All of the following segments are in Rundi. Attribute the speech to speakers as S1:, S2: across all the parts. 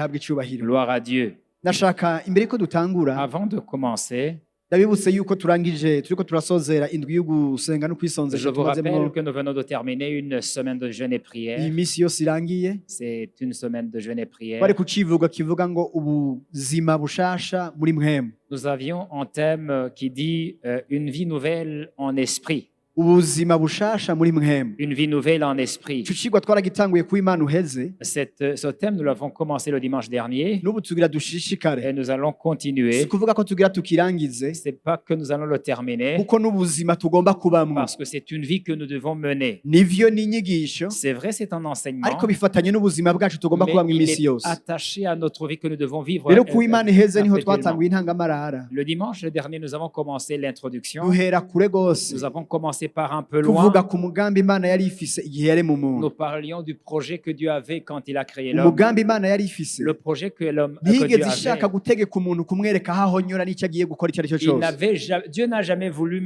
S1: rihabwe icyubahiro.
S2: Gloire à Dieu.
S1: Ndashaka imbere ko dutangura
S2: Avant de commencer,
S1: ndabibutse yuko turiko turasozera indwi yo gusenga no
S2: je
S1: kwisonzesha
S2: vous rappelle
S1: tumazemo
S2: que nous venons de terminer une semaine de jeûne et
S1: iyi
S2: prière.
S1: minsi yose irangiye.
S2: C'est une semaine de jeûne et prière.
S1: Bari ku kivuga kivuga ngo ubuzima bushasha muri mwemu.
S2: Nous avions un thème qui dit une vie nouvelle en esprit.
S1: Ubuzima bushasha muri mwemu.
S2: Une vie nouvelle en esprit.
S1: Ico cigwa twaragitanguye ku Imana uheze.
S2: Ce thème, nous l'avons commencé le dimanche dernier
S1: N'ubu tugira dushishikare.
S2: et nous allons continuer.
S1: Si kuvuga ko tugira tukirangize
S2: C'est pas que nous allons le terminer
S1: kuko n'ubuzima tugomba kubamwo.
S2: parce que c'est une vie que nous devons mener.
S1: Nivyo n'inyigisho
S2: C'est vrai, c'est un enseignement,
S1: ariko bifatanye n'ubuzima bwacu tugomba
S2: mais
S1: kubamwo
S2: il
S1: imisi
S2: est
S1: yose.
S2: attaché à notre vie que nous devons vivre.
S1: Rero ku Imana iheze niho
S2: perpétuellement.
S1: twatanguye intangamarara.
S2: Le dimanche dernier, nous avons commencé l'introduction.
S1: Duhera kure gose.
S2: Nous avons commencé par un peu loin.
S1: Tuvuga ku mugambi Imana yari ifise igihe yari mu muntu.
S2: Nous parlions du projet que Dieu avait quand il a créé l'homme.
S1: Umugambi Imana yari ifise
S2: Le projet que Dieu
S1: ntiyigeze ishaka
S2: avait.
S1: gutegeka umuntu kumwereka aho ahonyora n'icyo agiye gukora icyo ari cyo cyose.
S2: Dieu n'a jamais voulu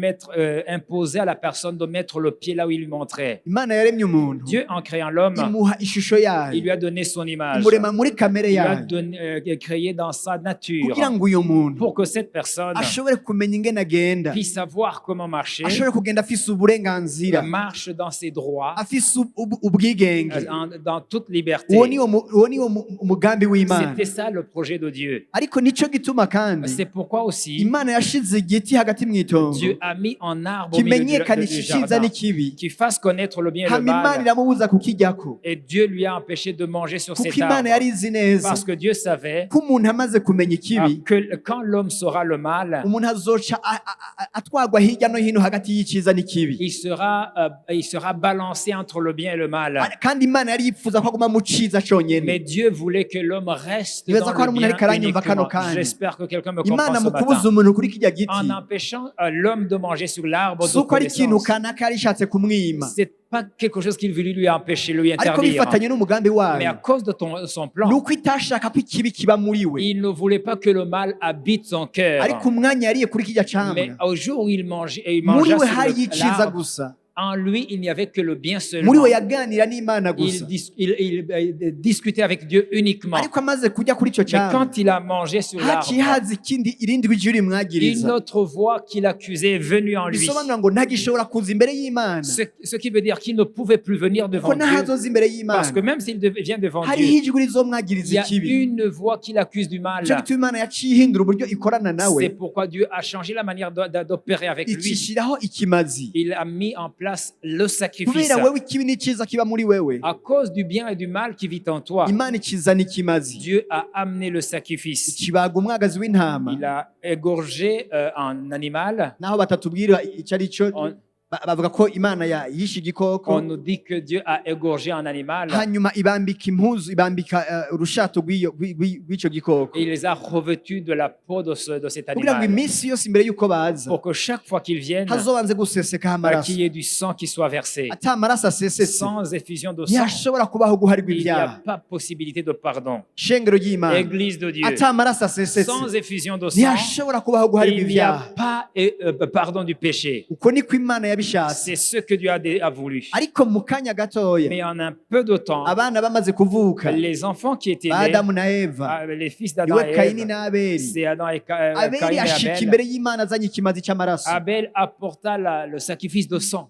S2: imposer à la personne de mettre le pied là où il lui montrait.
S1: Imana yaremye umuntu
S2: Dieu, en créant l'homme,
S1: imuha ishusho
S2: il
S1: yayo
S2: lui a donné son image.
S1: imurema muri kamere
S2: Il lui a
S1: yayo
S2: créé dans sa nature
S1: kugira ngo uyo muntu
S2: pour que cette personne
S1: ashobore kumenya ingene agenda,
S2: puisse savoir comment marcher,
S1: ashobore kugenda afise uburenganzira,
S2: marche dans ses droits,
S1: afise ubwigenge.
S2: dans toute liberté.
S1: Uwo niwo umugambi w'Imana.
S2: C'était ça le projet de Dieu.
S1: Ariko nico gituma kandi
S2: C'est pourquoi aussi
S1: Imana yashize igiti hagati mw'itongo
S2: Dieu a mis en arbre au milieu du
S1: kimenyekanisha iciza
S2: jardin
S1: n'ikibi,
S2: qui fasse connaître le bien et le
S1: hama Imana
S2: mal.
S1: iramubuza kukiryako
S2: Et Dieu lui a empêché de manger sur
S1: kuko
S2: cet
S1: Imana
S2: arbre.
S1: yari izi neza
S2: Parce que Dieu savait
S1: ko umuntu amaze kumenya ikibi
S2: que quand l'homme saura le mal,
S1: umuntu azoca atwagwa hirya no hino hagati y'iciza n'ikibi.
S2: il sera balancé entre le bien et le mal.
S1: Kandi Imana yari yifuza ko aguma mu ciza
S2: Mais
S1: conyene.
S2: Dieu voulait que l'homme reste
S1: Ibaza
S2: dans
S1: ko hari
S2: le
S1: umuntu ariko
S2: bien
S1: aranyumva kano
S2: uniquement.
S1: kanya.
S2: J'espère que quelqu'un me
S1: Imana
S2: comprend ce
S1: mu kubuza
S2: matin.
S1: umuntu kuri kirya giti
S2: En empêchant l'homme de manger sur l'arbre de
S1: si uko ari ikintu
S2: connaissance,
S1: kanaka yari ishatse kumwima,
S2: c'est pas quelque chose qu'il voulait lui empêcher, lui
S1: ariko
S2: interdire.
S1: bifatanye n'umugambi
S2: Mais à
S1: wayo
S2: cause de son plan,
S1: nuko itashaka ko ikibi kiba muri we,
S2: il ne voulait pas que le mal habite son cœur.
S1: ariko umwanya yariye kuri kirya
S2: Mais
S1: camwa
S2: au jour où il mangeait, et il
S1: muri
S2: mangea
S1: we
S2: sur
S1: hari iciza
S2: l'arbre,
S1: gusa,
S2: en lui, il n'y avait que le bien seulement.
S1: muri we yaganira n'Imana gusa.
S2: Il discutait avec Dieu uniquement.
S1: Ariko amaze kujya kuri ico
S2: Mais
S1: camwa
S2: quand il a mangé sur
S1: haciye
S2: l'arbre,
S1: haza ikindi irindi wijwi
S2: une
S1: rimwagiriza
S2: autre voix qui l'accusait est venue en lui.
S1: bisobanura ngo ntagishobora kuza imbere y'Imana
S2: Ce qui veut dire qu'il ne pouvait plus venir devant
S1: ko
S2: Dieu.
S1: ntahazoza imbere
S2: Parce que
S1: y'Imana
S2: même s'il vient devant
S1: hariho
S2: Dieu,
S1: ijwi
S2: il
S1: rizomwagiriza
S2: y a
S1: ikibi.
S2: une voix qui l'accuse du mal.
S1: Ico gituma Imana yaciye ihindura uburyo ikorana nawe
S2: C'est pourquoi Dieu a changé la manière d'opérer avec lui.
S1: ikishiraho ikimazi
S2: Il a mis en place le sacrifice.
S1: kubera wewe ikibi n'iciza kiba muri wewe.
S2: À cause du bien et du mal qui vit en toi,
S1: Imana ikizana ikimazi
S2: Dieu a amené le sacrifice.
S1: ikibaga umwagazi w'intama
S2: Il a égorgé un animal.
S1: naho batatubwira icyo ari cyo.
S2: On,
S1: Bavuga ko Imana yishe igikoko
S2: on nous dit que Dieu a égorgé un animal
S1: hanyuma ibambika impuzu, ibambika urushato rw'icyo gikoko
S2: et il les a revêtus de la peau de cet
S1: kugira ngo
S2: animal.
S1: iminsi yose imbere y'uko baza
S2: Pour que chaque fois qu'ils viennent,
S1: hazobanze gusesekaho amaraso.
S2: qu'il y ait du sang qui soit versé.
S1: ata amaraso asesetse
S2: Sans effusion de sang,
S1: ntihashobora kubaho guharirwa
S2: il n'y a
S1: ibyaha.
S2: pas possibilité de pardon.
S1: Shengero ry'Imana
S2: Église de Dieu,
S1: ata amaraso asesetse
S2: sans effusion de sang,
S1: ntihashobora kubaho guharirwa
S2: il n'y a
S1: ibyaha.
S2: pas pardon du péché.
S1: Uko niko Imana yabishatse.
S2: C'est ce que Dieu a voulu.
S1: Ariko mu kanya gatoya
S2: Mais en un peu de temps,
S1: abana bamaze kuvuka
S2: les enfants qui étaient
S1: ba
S2: nés,
S1: Adamu na Eva
S2: les fils d'Adam
S1: niwe
S2: et
S1: Kayini
S2: Ève,
S1: na Abeli.
S2: c'est Adam et
S1: Abeli
S2: Caïn et
S1: ashika
S2: Abel.
S1: imbere y'Imana azanye ikimazi cy'amaraso,
S2: Abel apporta le sacrifice de sang.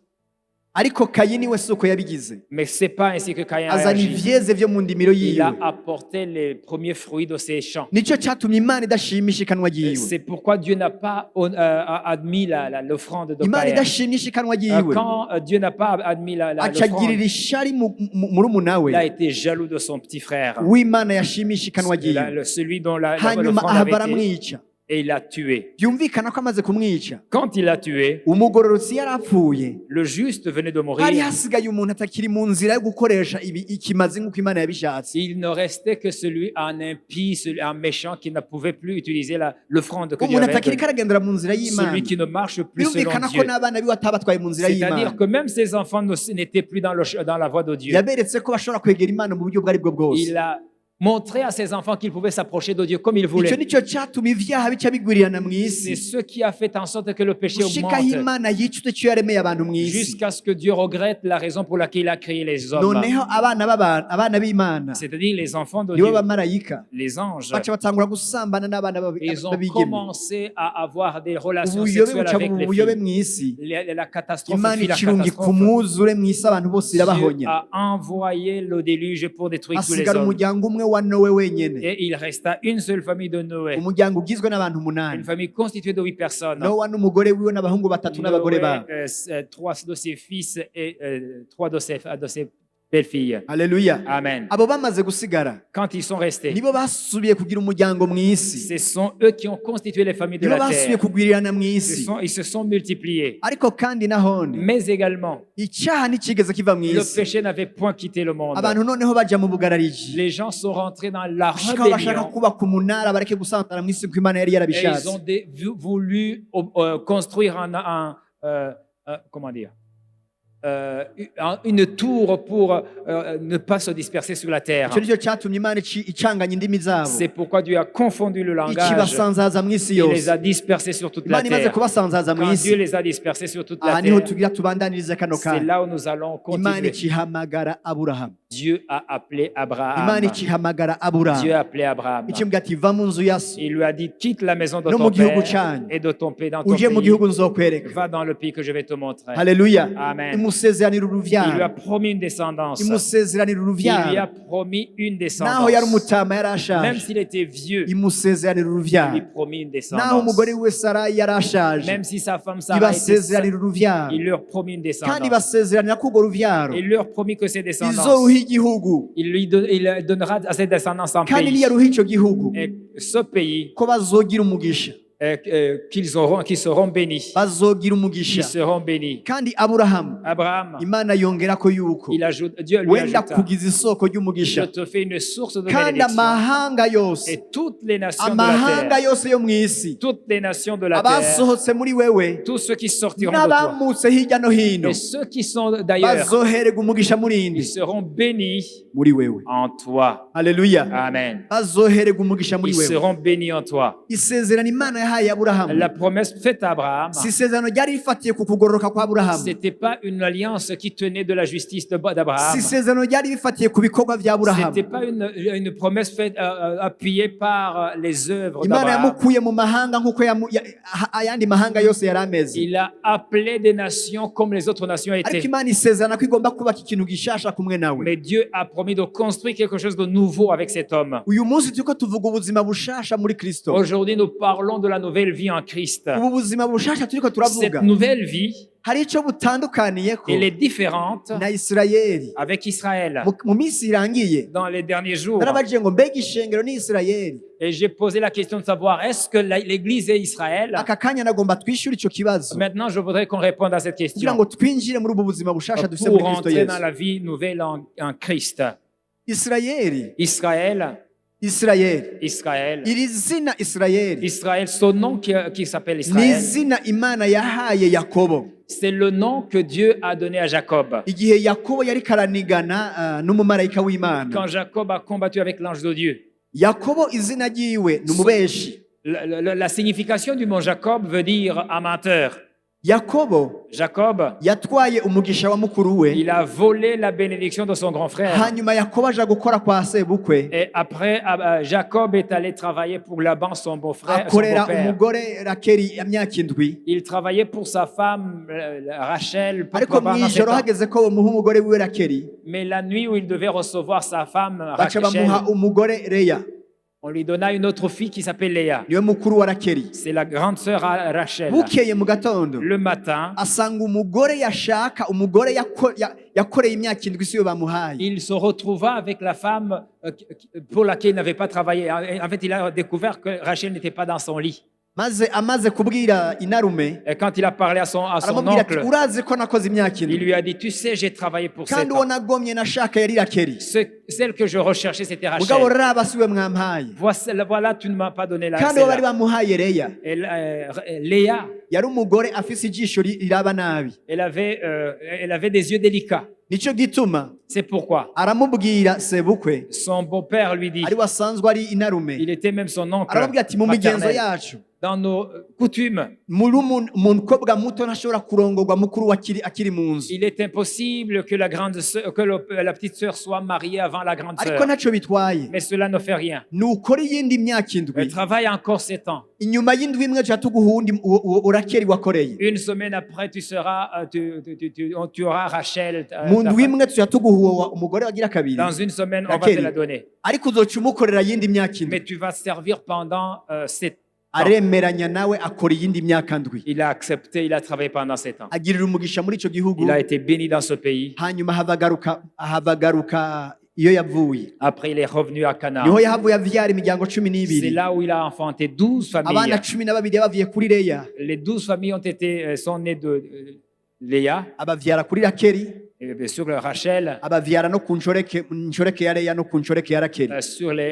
S1: ariko Kayini we soko yabigize,
S2: Mais c'est pas ainsi que Caïn a
S1: azana
S2: agi.
S1: ivyeze vyo mu ndimiro
S2: Il a
S1: yiwe.
S2: apporté les premiers fruits de ses champs.
S1: Nico cyatumye Imana idashimisha ikanwa ryiwe.
S2: C'est pourquoi Dieu n'a pas admis l'offrande de
S1: Imana
S2: Caïn.
S1: idashimisha ikanwa ryiwe
S2: Quand Dieu n'a pas admis
S1: acagirira
S2: l'offrande,
S1: ishari murumuna we
S2: il a été jaloux de son petit frère.
S1: w'Imana yashimisha ikanwa ryiwe,
S2: Celui dont
S1: hanyuma
S2: l'offrande
S1: ahava
S2: avait été,
S1: aramwica.
S2: et il l'a tué.
S1: Byumvikana ko amaze kumwica
S2: Quand il l'a tué,
S1: umugororotsi yarapfuye,
S2: le juste venait de
S1: hari
S2: mourir.
S1: hasigaye umuntu atakiri mu nzira yo gukoresha ikimazi nk'uko Imana yabishatse.
S2: Il ne restait que celui en impie, un méchant qui ne pouvait plus utiliser l'offrande que Dieu
S1: Umuntu
S2: avait
S1: atakiri
S2: donnée.
S1: karagendera mu nzira y'Imana,
S2: Celui qui ne marche plus selon
S1: birumvikana ko
S2: Dieu.
S1: n'abana biwe atabatwaye mu nzira y'Imana.
S2: C'est-à-dire que même ses enfants n'étaient plus dans la voie de Dieu.
S1: Yaberetse ko bashobora kwegera Imana mu buryo ubwo ari bwo bwose.
S2: Il a montrer à ses enfants qu'ils pouvaient s'approcher de Dieu comme ils
S1: icyo
S2: voulaient.
S1: nicyo cyatuma ibyaha bica bigwirirana mu
S2: C'est
S1: isi
S2: ce qui a fait en sorte que le péché
S1: gushikaho
S2: augmente
S1: imana yicuza icyo yaremeye abantu mu isi
S2: jusqu'à ce que Dieu regrette la raison pour laquelle il a créé les hommes.
S1: noneho abana b'imana
S2: C'est-à-dire les enfants de
S1: nibo
S2: Dieu,
S1: bamarayika
S2: les anges.
S1: baca batangura gusambana n'abana
S2: Ils ont
S1: b'abigeme
S2: commencé à avoir des relations
S1: ubuyobe
S2: sexuelles
S1: buca
S2: avec
S1: mu
S2: les
S1: buyobe
S2: filles.
S1: mu isi
S2: La catastrophe,
S1: imana
S2: fut la
S1: ikirungika
S2: catastrophe.
S1: umwuzure mu isi abantu bose
S2: Dieu
S1: irabahonya
S2: a envoyé le déluge pour détruire tous les
S1: hasigara
S2: hommes.
S1: umuryango umwe wa nowe wenyene
S2: Et il resta une seule famille de Noé.
S1: umuryango ugizwe n'abantu
S2: Une
S1: umunani
S2: famille constituée de 8 personnes.
S1: nowa n'umugore wiwe n'abahungu batatu n'abagore
S2: Noé,
S1: babo
S2: 3 de ses fils et 3 de ses belles-filles.
S1: haleluya
S2: Amen.
S1: abo bamaze gusigara
S2: Quand ils sont restés,
S1: nibo basubiye kugira umuryango mu isi
S2: ce sont eux qui ont constitué les familles de
S1: nibo
S2: la
S1: basubiye
S2: terre.
S1: kugwirirana mu isi
S2: Ils se sont multipliés.
S1: ariko kandi nahone
S2: Mais également,
S1: icyaha ntikigeze kiva mu
S2: le
S1: isi
S2: péché n'avait point quitté le monde.
S1: abantu noneho baja mu bugarariji
S2: Les gens sont rentrés dans la
S1: gushikaho bashaka
S2: rébellion.
S1: kubaka umunara bareke gusantara mu isi kuko imana yari
S2: Et
S1: yarabishatse
S2: ils ont voulu construire comment dire, une tour pour ne pas se disperser sur la terre.
S1: icyo nicyo cyatumye imana icanganya indimi zabo
S2: C'est pourquoi Dieu a confondu le langage.
S1: ikibasanzaza mu isi
S2: Il les
S1: yose
S2: a dispersés sur toute la
S1: imana imaze
S2: terre.
S1: kubasanzaza mu
S2: Quand Dieu
S1: isi
S2: les a dispersés sur toute la
S1: aha niho
S2: terre,
S1: tugira tubandanirize kano
S2: c'est
S1: kanya
S2: là où nous allons
S1: imana
S2: continuer.
S1: ikihamagara aburahamu
S2: Dieu a appelé Abraham.
S1: imana ikihamagara
S2: Dieu
S1: aburahamu
S2: a appelé Abraham.
S1: ikimubwira ati va mu nzu ya so
S2: Il lui a dit, quitte la maison de
S1: No
S2: ton
S1: mu gihugu
S2: père
S1: cyanyu.
S2: et de ton pays dans ton
S1: uje mu
S2: pays.
S1: gihugu nzokwereka
S2: Va dans le pays que je vais te montrer.
S1: haleluya
S2: Amen.
S1: imusezeranira
S2: Il lui a
S1: uruvyaro
S2: promis une descendance.
S1: imusezeranira
S2: Il lui a
S1: uruvyaro
S2: promis une
S1: naho
S2: descendance.
S1: yari umutama yari
S2: Même
S1: ashaje
S2: s'il était vieux,
S1: imusezeranira
S2: il lui
S1: uruvyaro
S2: promis une
S1: naho umugore
S2: descendance.
S1: wiwe sarayi yari ashaje
S2: Même si sa femme Sarah était
S1: ibasezeranira uruvyaro
S2: il leur promis une
S1: kandi
S2: descendance.
S1: basezeranira ko urwo ruvyaro
S2: Il leur promis que ces descendances,
S1: izoruha igihugu
S2: il donnera à ses descendants un
S1: kandi
S2: pays.
S1: niyaruha ico gihugu
S2: Et ce pays,
S1: ko bazogira umugisha
S2: qu'ils seront bénis.
S1: bazogira umugisha
S2: Ils seront bénis.
S1: kandi aburahamu
S2: Abraham,
S1: imana yongerako yuko
S2: il ajoute, Dieu lui
S1: wenda
S2: ajouta,
S1: kugiza isoko
S2: je
S1: ry'umugisha
S2: te fais une source de
S1: kandi
S2: bénédiction.
S1: amahanga yose
S2: Et toutes les nations de la
S1: amahanga
S2: terre,
S1: yose yo mu isi
S2: toutes les nations de la terre,
S1: abasohotse muri wewe
S2: tous ceux qui sortiront de toi,
S1: n'abamutse hirya no hino
S2: et ceux qui sont d'ailleurs,
S1: bazohererwa umugisha murindi
S2: ils seront bénis
S1: muri wewe
S2: en toi.
S1: haleluya
S2: Amen.
S1: bazohererwa umugisha muri
S2: Ils
S1: wewe
S2: seront bénis en toi.
S1: isezerano imana yahaye aburahamu
S2: La promesse faite à Abraham,
S1: si isezerano ryari rifatiye ku kugororoka kwa aburahamu
S2: c'était pas une alliance qui tenait de la justice
S1: si
S2: d'Abraham.
S1: isezerano ryari rifatiye ku bikorwa bya aburahamu
S2: C'était pas une promesse faite, appuyée par les œuvres
S1: imana
S2: d'Abraham.
S1: yamukuye mu mahanga nk'uko ayandi mahanga yose yari ameze
S2: Il a appelé des nations comme les autres nations
S1: ariko
S2: étaient.
S1: imana isezerana ko igomba kubaka ikintu gishasha kumwe nawe
S2: Mais Dieu a promis de construire quelque chose de nouveau avec cet homme.
S1: uyu munsi turiko tuvuga ubuzima bushasha muri kristo
S2: Aujourd'hui, nous parlons de la nouvelle vie en Christ.
S1: ubu buzima bushasha turiko
S2: Cette
S1: turavuga
S2: nouvelle vie,
S1: hari ico butandukaniyeko
S2: elle est différente
S1: na isirayeli
S2: avec Israël.
S1: mu minsi irangiye
S2: Dans les derniers jours,
S1: narabajije ngo mbega ishengero ni isirayeli
S2: et j'ai posé la question de savoir est-ce que l'Église est Israël?
S1: aka kanya nagomba twishyure ico kibazo
S2: Maintenant, je voudrais qu'on réponde à cette
S1: kugira
S2: question
S1: ngo twinjire muri ubu buzima bushasha dufise
S2: pour
S1: muri kristo
S2: entrer dans
S1: yesu
S2: la vie nouvelle en Christ.
S1: isirayeli
S2: Israël,
S1: isirayeli
S2: Israël,
S1: iri zina isirayeli
S2: Israël, son nom qui s'appelle
S1: ni
S2: Israël,
S1: izina imana yahaye yakobo
S2: c'est le nom que Dieu a donné à Jacob.
S1: igihe yakobo yari karanigana n'umumarayika w'imana
S2: Quand Jacob a combattu avec l'ange de Dieu.
S1: yakobo izina ryiwe ni umubeshi
S2: La signification du mot Jacob veut dire amateur.
S1: yakobo
S2: Jacob,
S1: yatwaye umugisha wa mukuru we
S2: il a volé la bénédiction de son grand frère.
S1: hanyuma yakobo aja gukora kwa sebukwe
S2: Et après, Jacob est allé travailler pour Laban, son beau-frère, son
S1: akorera
S2: beau-père.
S1: umugore rakeri ya myaka indwi
S2: Il travaillait pour sa femme, Rachel,
S1: ariko
S2: pendant
S1: mu
S2: 7
S1: ijoro
S2: ans.
S1: hageze ko bamuha umugore wiwe rakeri
S2: Mais la nuit où il devait recevoir sa femme,
S1: baca
S2: Rachel,
S1: bamuha umugore reya
S2: on lui donna une autre fille qui s'appelle Léa.
S1: niwe mukuru wa rakeri
S2: C'est la grande sœur à Rachel.
S1: bukeye mu gatondo
S2: Le matin,
S1: asanga umugore yashaka umugore yakoreye imyaka indwi siyo bamuhaye
S2: il se retrouva avec la femme pour laquelle il n'avait pas travaillé. En fait, il a découvert que Rachel n'était pas dans son lit.
S1: maze amaze kubwira inarume
S2: Et quand il a parlé à son
S1: aramubwira ati
S2: oncle,
S1: urazi ko nakoze imyaka
S2: il
S1: indwi
S2: lui a dit, tu sais, j'ai travaillé pour 7
S1: kandi uwo
S2: ans.
S1: nagomye nashaka yari rakeri
S2: Celle que je recherchais, c'était
S1: mugabo
S2: Rachel.
S1: raba siwe mwampaye
S2: Voilà, tu ne m'as pas donné
S1: kandi uwo bari
S2: la
S1: bamuhaye reya
S2: Et Léa,
S1: yari umugore afise ijisho riraba nabi.
S2: Elle avait des yeux délicats.
S1: Nico gituma
S2: C'est pourquoi
S1: aramubwira sebukwe
S2: son beau-père lui dit,
S1: ari wasanzwe ari inarume,
S2: il était même son oncle
S1: aramubwira ati mu migenzo
S2: maternel.
S1: yacu
S2: Dans nos coutumes,
S1: muri umukobwa muto ntashobora kurongorwa mukuru akiri mu nzu,
S2: il est impossible que la petite sœur soit mariée avant la grande
S1: ariko
S2: sœur.
S1: ntaco bitwaye.
S2: Mais cela ne fait rien.
S1: Nukora iyindi myaka
S2: Elle
S1: indwi,
S2: travaille encore 7 ans.
S1: inyuma y'indwi imwe tuja tuguha uwundi urakeri wakoreye.
S2: Une semaine après, tu auras Rachel.
S1: Mu ndwi imwe tuja tuguha umugore wagira kabiri,
S2: Dans une semaine, on va te la donner.
S1: ariko uzoca umukorera yindi myaka indwi.
S2: Mais tu vas servir pendant 7 ans.
S1: Aremeranya nawe akora iyindi myaka ndwi,
S2: Il a accepté, il a travaillé pendant 7 ans.
S1: agirira umugisha muri ico gihugu.
S2: Il a été béni dans ce pays.
S1: Hanyuma ahavaagaruka iyo yavuye,
S2: Après, il est revenu à
S1: niho
S2: Canaan.
S1: yahavuye avyara imiryango cumi
S2: C'est
S1: n'ibiri,
S2: là où il a enfanté 12 familles.
S1: abana 12 bavuye kuri Leya,
S2: Les 12 familles sont nées de Léa,
S1: abavyara kuri Rakeri,
S2: et bien sûr Rachel,
S1: abavyara no ku nshoreke ya Leya no ku nshoreke ya Rakeri.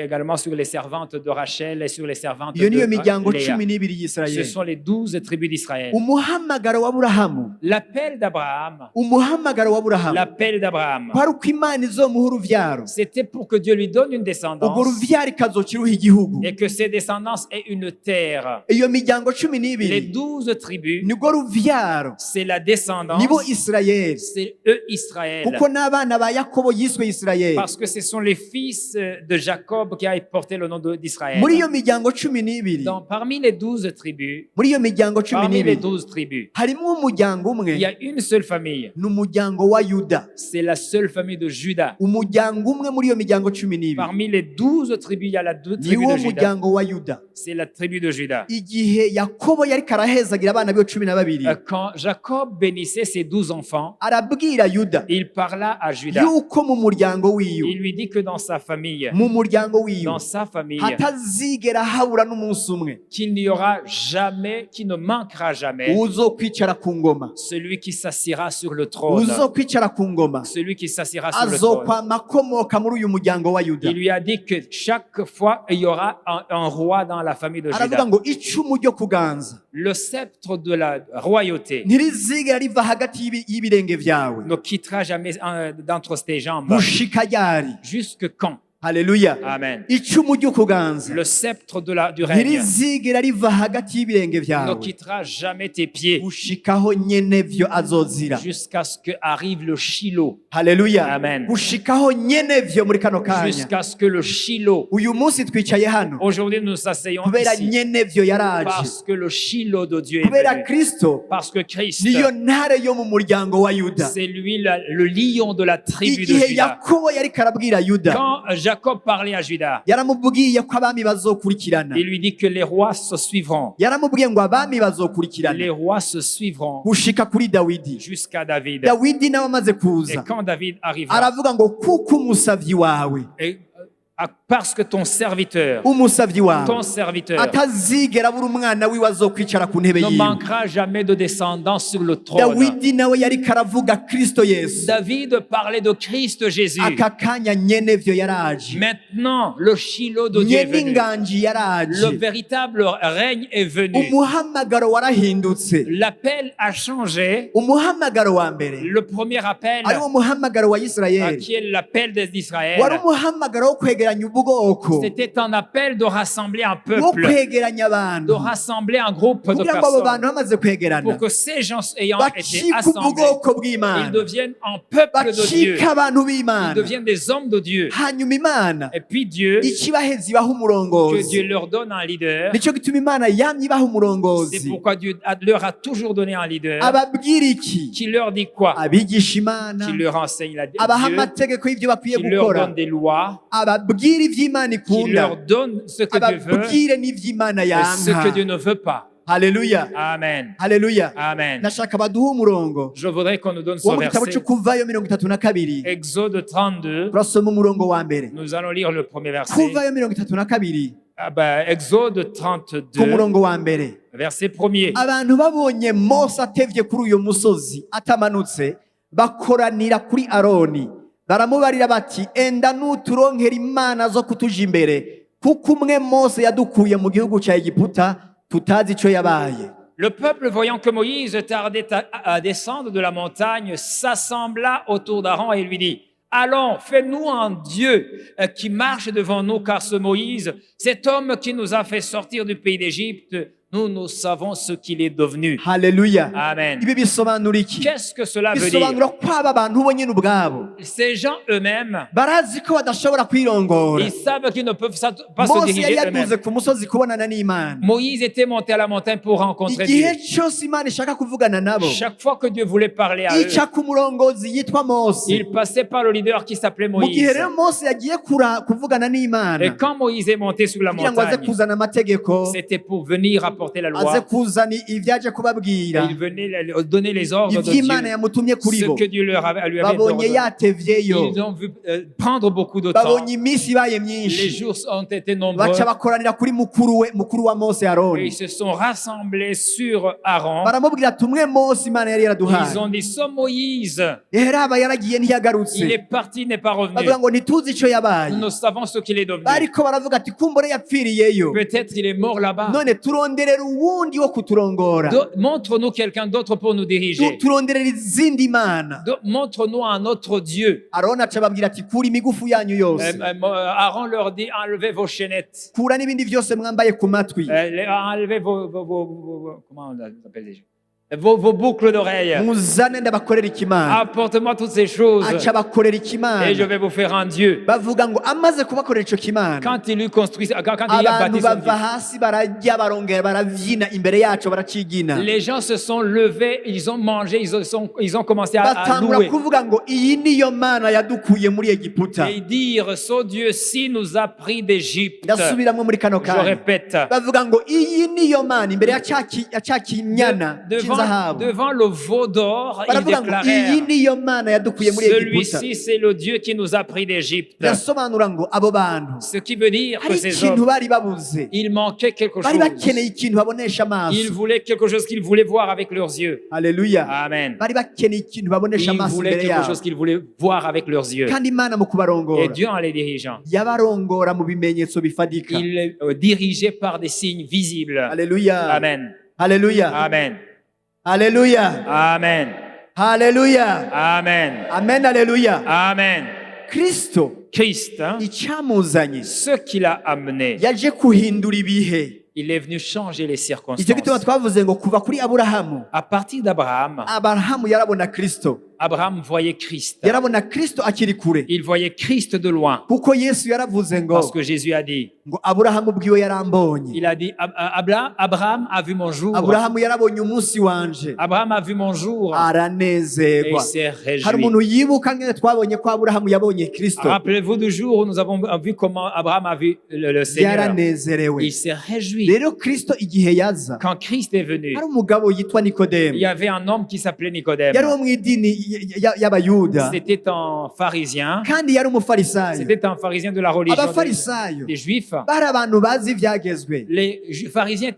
S2: également sur les servantes de Rachel et sur les servantes
S1: Iyo niyo
S2: de
S1: miryango
S2: Léa.
S1: 12
S2: Ce
S1: y'Isirayeli.
S2: sont les 12 tribus d'Israël.
S1: Umuhamagaro w'Aburahamu,
S2: L'appel d'Abraham,
S1: umuhamagaro w'Aburahamu
S2: l'appel d'Abraham,
S1: kwari uko Imana izomuha uruvyaro,
S2: c'était pour que Dieu lui donne une
S1: urwo
S2: descendance
S1: ruvyaro ikazokiruha igihugu.
S2: et que ses descendants aient une terre.
S1: Iyo miryango
S2: Les
S1: 12
S2: 12 tribus,
S1: nibwo ruvyaro,
S2: c'est la descendance,
S1: nibo Isirayeli,
S2: c'est eux Israël.
S1: kuko n'abana ba Yakobo yiswe Isirayeli.
S2: Parce que ce sont les fils de Jacob qui a porté le nom d'Israël.
S1: Muri iyo miryango 12,
S2: Parmi les 12 tribus,
S1: muri iyo miryango
S2: parmi les
S1: 12
S2: 12 tribus,
S1: harimo umuryango
S2: il
S1: umwe,
S2: y a une seule famille.
S1: ni umuryango wa Yuda.
S2: C'est la seule famille de Juda.
S1: Umuryango umwe muri iyo miryango 12
S2: Parmi les 12 tribus, il y a la tribu
S1: niwo
S2: de Juda.
S1: muryango wa Yuda.
S2: C'est la tribu de Juda.
S1: Igihe Yakobo yariko arahezagira abana biwe 12,
S2: Quand Jacob bénissait ses 12 enfants,
S1: arabwira Yuda
S2: il parla à Juda.
S1: yuko mu muryango
S2: Il
S1: wiwe,
S2: lui dit que dans sa famille,
S1: mu muryango wiwe
S2: dans sa famille,
S1: hatazigera habura n'umunsi umwe
S2: qu'il n'y aura jamais, qui ne manquera jamais,
S1: uzokwicara ku ngoma,
S2: celui qui s'assiera sur le trône.
S1: uzokwicara ku ngoma
S2: Celui qui s'assiera sur le trône.
S1: azokwama akomoka muri uyu muryango wa Yuda.
S2: Il lui a dit que chaque fois, il y aura un roi dans la famille de
S1: Aravuga
S2: Juda.
S1: ngo icumu ryo kuganza
S2: Le sceptre de la royauté
S1: ntirizigera riva hagati y'ibirenge vyawe
S2: ne quittera jamais d'entre tes jambes.
S1: gushika ryari.
S2: Jusque quand?
S1: Haleluya.
S2: Amen.
S1: Icumu ryo kuganza
S2: Le sceptre du règne
S1: ntirizigera riva hagati y'ibirenge
S2: ne
S1: vyawe
S2: quittera jamais tes pieds
S1: gushikaho nyene vyo azozira.
S2: jusqu'à ce que arrive le Shiloh.
S1: Haleluya.
S2: Amen.
S1: Gushikaho nyene vyo muri kano kanya.
S2: Jusqu'à ce que le Shiloh.
S1: Uyu munsi twicaye hano
S2: Aujourd'hui, nous nous asseyons
S1: kubera
S2: ici
S1: nyene vyo yaraje,
S2: parce que le Shiloh de Dieu est
S1: kubera
S2: venu.
S1: Kristo
S2: Parce que Christ,
S1: niyo ntare yo mu muryango wa Yuda.
S2: c'est lui le lion de la tribu de
S1: Igihe
S2: Juda.
S1: Yakobo yariko arabwira Yuda,
S2: Quand Jacob parlait à Juda,
S1: yaramubwiye ko abami bazokurikirana,
S2: il lui dit que les rois se suivront.
S1: yaramubwiye ngo abami bazokurikirana
S2: Les rois se suivront
S1: gushika kuri Dawidi.
S2: jusqu'à David.
S1: Dawidi nawe amaze
S2: Et
S1: kuza
S2: quand David arrivera,
S1: aravuga ngo kuko umusavyi wawe,
S2: parce que ton serviteur
S1: atazigera abura umwana wiwe azokwicara ku ntebe
S2: ne
S1: yiwe.
S2: manquera jamais de descendants sur le trône.
S1: Dawidi nawe yariko aravuga Kristo Yesu.
S2: David parlait de Christ Jésus.
S1: Aka kanya nyene vyo yaraje,
S2: Maintenant, le Shiloh de Dieu est
S1: nyene
S2: venu.
S1: inganji
S2: Le
S1: yaraje,
S2: véritable règne est venu.
S1: umuhamagaro warahindutse.
S2: L'appel a changé.
S1: Umuhamagaro wa mbere
S2: Le premier appel,
S1: ariwo muhamagaro wa Isirayeli,
S2: qui est l'appel d'Israël,
S1: wari umuhamagaro wo kwegeranya ubwoko,
S2: c'était un appel de rassembler un
S1: wo
S2: peuple,
S1: kwegeranya
S2: de
S1: abantu,
S2: rassembler un groupe de
S1: kugira ngo abo
S2: personnes,
S1: bantu bamaze kwegerana
S2: pour que ces gens ayant été
S1: bacike
S2: assemblés,
S1: ubwoko
S2: ils
S1: bw'Imana,
S2: deviennent un peuple de Dieu.
S1: bacike abantu
S2: Ils
S1: b'Imana.
S2: deviennent des hommes de Dieu.
S1: Hanyuma Imana
S2: Et puis Dieu,
S1: ikibaheza ibaha
S2: que Dieu
S1: umurongozi.
S2: leur donne un leader.
S1: Nico gituma Imana yamye ibaha
S2: C'est
S1: umurongozi.
S2: pourquoi Dieu leur a toujours donné un leader
S1: Ababwira iki?
S2: qui leur dit quoi?
S1: Abigisha Imana,
S2: Qui leur enseigne la Dieu,
S1: abaha amategeko y'ivyo bakwiye
S2: qui leur
S1: gukora,
S2: donne des lois,
S1: ababwira ivy'Imana
S2: qui
S1: ikunda,
S2: leur donne ce que Dieu veut
S1: ababwire n'ivy'Imana
S2: et ce que Dieu
S1: yanka.
S2: ne veut pas.
S1: Haleluya.
S2: Amen.
S1: Haleluya.
S2: Amen.
S1: Nashaka baduhe umurongo
S2: Je voudrais qu'on nous donne ce
S1: wo mu gitabo
S2: verset.
S1: c'Ukuvayo 32.
S2: Exode 32.
S1: Turasoma umurongo wa mbere.
S2: Nous allons lire le premier verset.
S1: Kuvayo 32
S2: Exode
S1: ku
S2: 32,
S1: murongo wa mbere.
S2: verset 1er.
S1: Abantu babonye Mose atevye kuri uyo musozi atamanutse, bakoranira kuri Aroni, baramubarira bati, enda nuturonkera imana zo kutuja imbere, kuko umwe Mose yadukuye mu gihugu ca Egiputa tutazi ico yabaye.
S2: Le peuple, voyant que Moïse tardait à descendre de la montagne, s'assembla autour d'Aaron et lui dit, allons, fais-nous un Dieu qui marche devant nous, car ce Moïse, cet homme qui nous a fait sortir du pays d'Égypte, nous savons ce qu'il est devenu.
S1: Haleluya.
S2: Amen.
S1: Ibi bisobanura iki?
S2: Qu'est-ce que cela veut dire?
S1: Bisobanura ko aba bantu bo nyine ubwabo
S2: Ces gens eux-mêmes,
S1: barazi ko badashobora kwirongora.
S2: ils savent qu'ils ne peuvent pas se
S1: Mose yari
S2: diriger
S1: yaduze
S2: eux-mêmes.
S1: ku musozi kubonana n'Imana.
S2: Moïse était monté à la montagne pour rencontrer Dieu.
S1: Igihe cyose Imana ishaka kuvugana nabo,
S2: Chaque fois que Dieu voulait parler à eux,
S1: ica ku murongozi yitwa Mose.
S2: il passait par le leader qui s'appelait
S1: Mu gihe
S2: Moïse.
S1: rero Mose yagiye kuvugana n'Imana
S2: Et quand Moïse est monté sur la
S1: kugira ngo aze
S2: montagne,
S1: kuzana amategeko,
S2: c'était pour venir apporter la
S1: aze
S2: loi.
S1: kuzana ibyaje
S2: Et
S1: kubabwira,
S2: il venait donner les ordres de Dieu,
S1: iby'Imana yamutumye kuri
S2: ce
S1: bo.
S2: que Dieu lui avait
S1: Babonye
S2: ordonné.
S1: yatevyeyo,
S2: Ils ont vu prendre beaucoup de temps.
S1: babonye iminsi ibaye
S2: Les
S1: myinshi,
S2: jours ont été nombreux.
S1: baca bakoranira kuri mukuru wa Mose
S2: Et
S1: Aroni.
S2: ils se sont rassemblés sur Aaron.
S1: Baramubwira ati umwe Mose Imana yari
S2: Ils
S1: yaraduhaye,
S2: ont dit, ce Moïse,
S1: yaraba yaragiye ntiyagarutse.
S2: il est parti, n'est pas revenu.
S1: Bavuga ngo ntituzi ico yabaye,
S2: Nous savons ce qu'il est devenu.
S1: bariko baravuga ati kumbure yapfiriyeyo,
S2: Peut-être il est mort là-bas.
S1: none turonderera uwundi wo kuturongora,
S2: Montre-nous quelqu'un d'autre pour nous diriger.
S1: turonderera izindi mana.
S2: Montre-nous un autre Dieu.
S1: Aroni aca ababwira ati kura imigufu yanyu yose,
S2: Aaron leur dit, enlevez vos chaînettes.
S1: kura n'ibindi byose mwambaye ku matwi,
S2: Enlevez comment on appelle déjà? Vos boucles d'oreilles.
S1: muzane ndabakorera ikimana.
S2: Apporte-moi toutes ces choses
S1: Aca abakorera
S2: et je
S1: ikimana.
S2: vais vous faire un Dieu.
S1: Bavuga ngo amaze kubakorera ico kimana,
S2: Quand il eut construit, quand il a
S1: abantu
S2: bâti son Dieu,
S1: bava hasi bararya barongera baravyina imbere yacu baracigina,
S2: les gens se sont levés, ils ont mangé, ils ont commencé à
S1: batangura
S2: louer
S1: kuvuga ngo iyi niyo mana yadukuye muri Egiputa.
S2: et dire, ce Dieu-ci nous a pris d'Égypte.
S1: Ndasubiramwo muri kano
S2: Je
S1: kanya,
S2: répète,
S1: bavuga ngo iyi niyo mana imbere ya ca kinyana
S2: devant
S1: c'inzahabu,
S2: le veau d'or, ils
S1: baravuga ngo iyi
S2: déclarèrent,
S1: niyo mana yadukuye muri Egiputa.
S2: celui-ci c'est le Dieu qui nous a pris d'Égypte.
S1: Birasobanura ngo abo bantu
S2: Ce qui veut dire que
S1: hari
S2: ces
S1: ikintu
S2: hommes,
S1: bari babuze,
S2: il manquait quelque
S1: bari
S2: chose.
S1: bakeneye ikintu babonesha
S2: Ils
S1: amaso.
S2: voulaient quelque chose qu'ils voulaient voir avec leurs yeux.
S1: Haleluya.
S2: Amen.
S1: Bari bakeneye ikintu babonesha
S2: Ils
S1: amaso
S2: voulaient
S1: imbere
S2: quelque
S1: yabo,
S2: chose qu'ils voulaient voir avec leurs yeux.
S1: kandi Imana mu
S2: Et
S1: kubarongora
S2: Dieu en les dirigeant,
S1: yabarongora mu bimenyetso bifadika.
S2: il les dirigeait par des signes visibles.
S1: Haleluya.
S2: Amen.
S1: Haleluya.
S2: Amen.
S1: Haleluya.
S2: Amen.
S1: Haleluya.
S2: Amen.
S1: Amen. Haleluya.
S2: Amen.
S1: Kristo
S2: Christ, hein,
S1: icyamuzanye
S2: ce qu'il a amené,
S1: yaje kuhindura ibihe.
S2: il est venu changer les
S1: Icyo gituma
S2: circonstances.
S1: twavuze ngo kuva kuri Aburahamu,
S2: À partir d'Abraham,
S1: Aburahamu yarabona Kristo,
S2: Abraham voyait Christ.
S1: yarabona Kristo akiri kure,
S2: Il voyait Christ de loin.
S1: kuko Yesu yaravuze ngo
S2: Parce que Jésus a dit,
S1: ngo Aburahamu bwiwe yarambonye,
S2: il a dit, Abraham a vu mon jour.
S1: Aburahamu yarabonye umunsi wanje
S2: Abraham a vu mon jour et
S1: aranezerwa.
S2: il s'est
S1: Hari
S2: réjoui.
S1: umuntu yibuka ngene twabonye ko Aburahamu yabonye Kristo,
S2: Rappelez-vous du jour où nous avons vu comment Abraham a vu le Seigneur.
S1: yaranezerewe.
S2: Il s'est réjoui.
S1: Rero Kristo igihe yaza,
S2: Quand Christ est venu,
S1: hari umugabo yitwa
S2: il
S1: Nikodemu,
S2: y avait un homme qui s'appelait Nicodème.
S1: yari wo mu idini y'Abayuda,
S2: C'était un pharisien.
S1: kandi yari umufarisayo.
S2: C'était un pharisien de la religion
S1: Abafarisayo
S2: des Juifs.
S1: bari abantu bazi ibyagezwe,
S2: Les pharisiens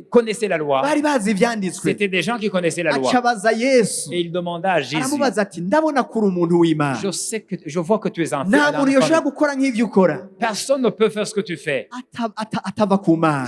S2: connaissaient la loi.
S1: bari bazi ibyanditswe.
S2: C'était des gens qui connaissaient la loi.
S1: Aca abaza Yesu,
S2: Et il demanda à Jésus,
S1: aramubaza ati ndabona ko uri umuntu w'Imana,
S2: je vois que tu es un
S1: nta muntu yoshobora
S2: enfant.
S1: gukora nk'ibyo ukora
S2: Personne ne peut faire ce que tu fais
S1: atava ku Mana.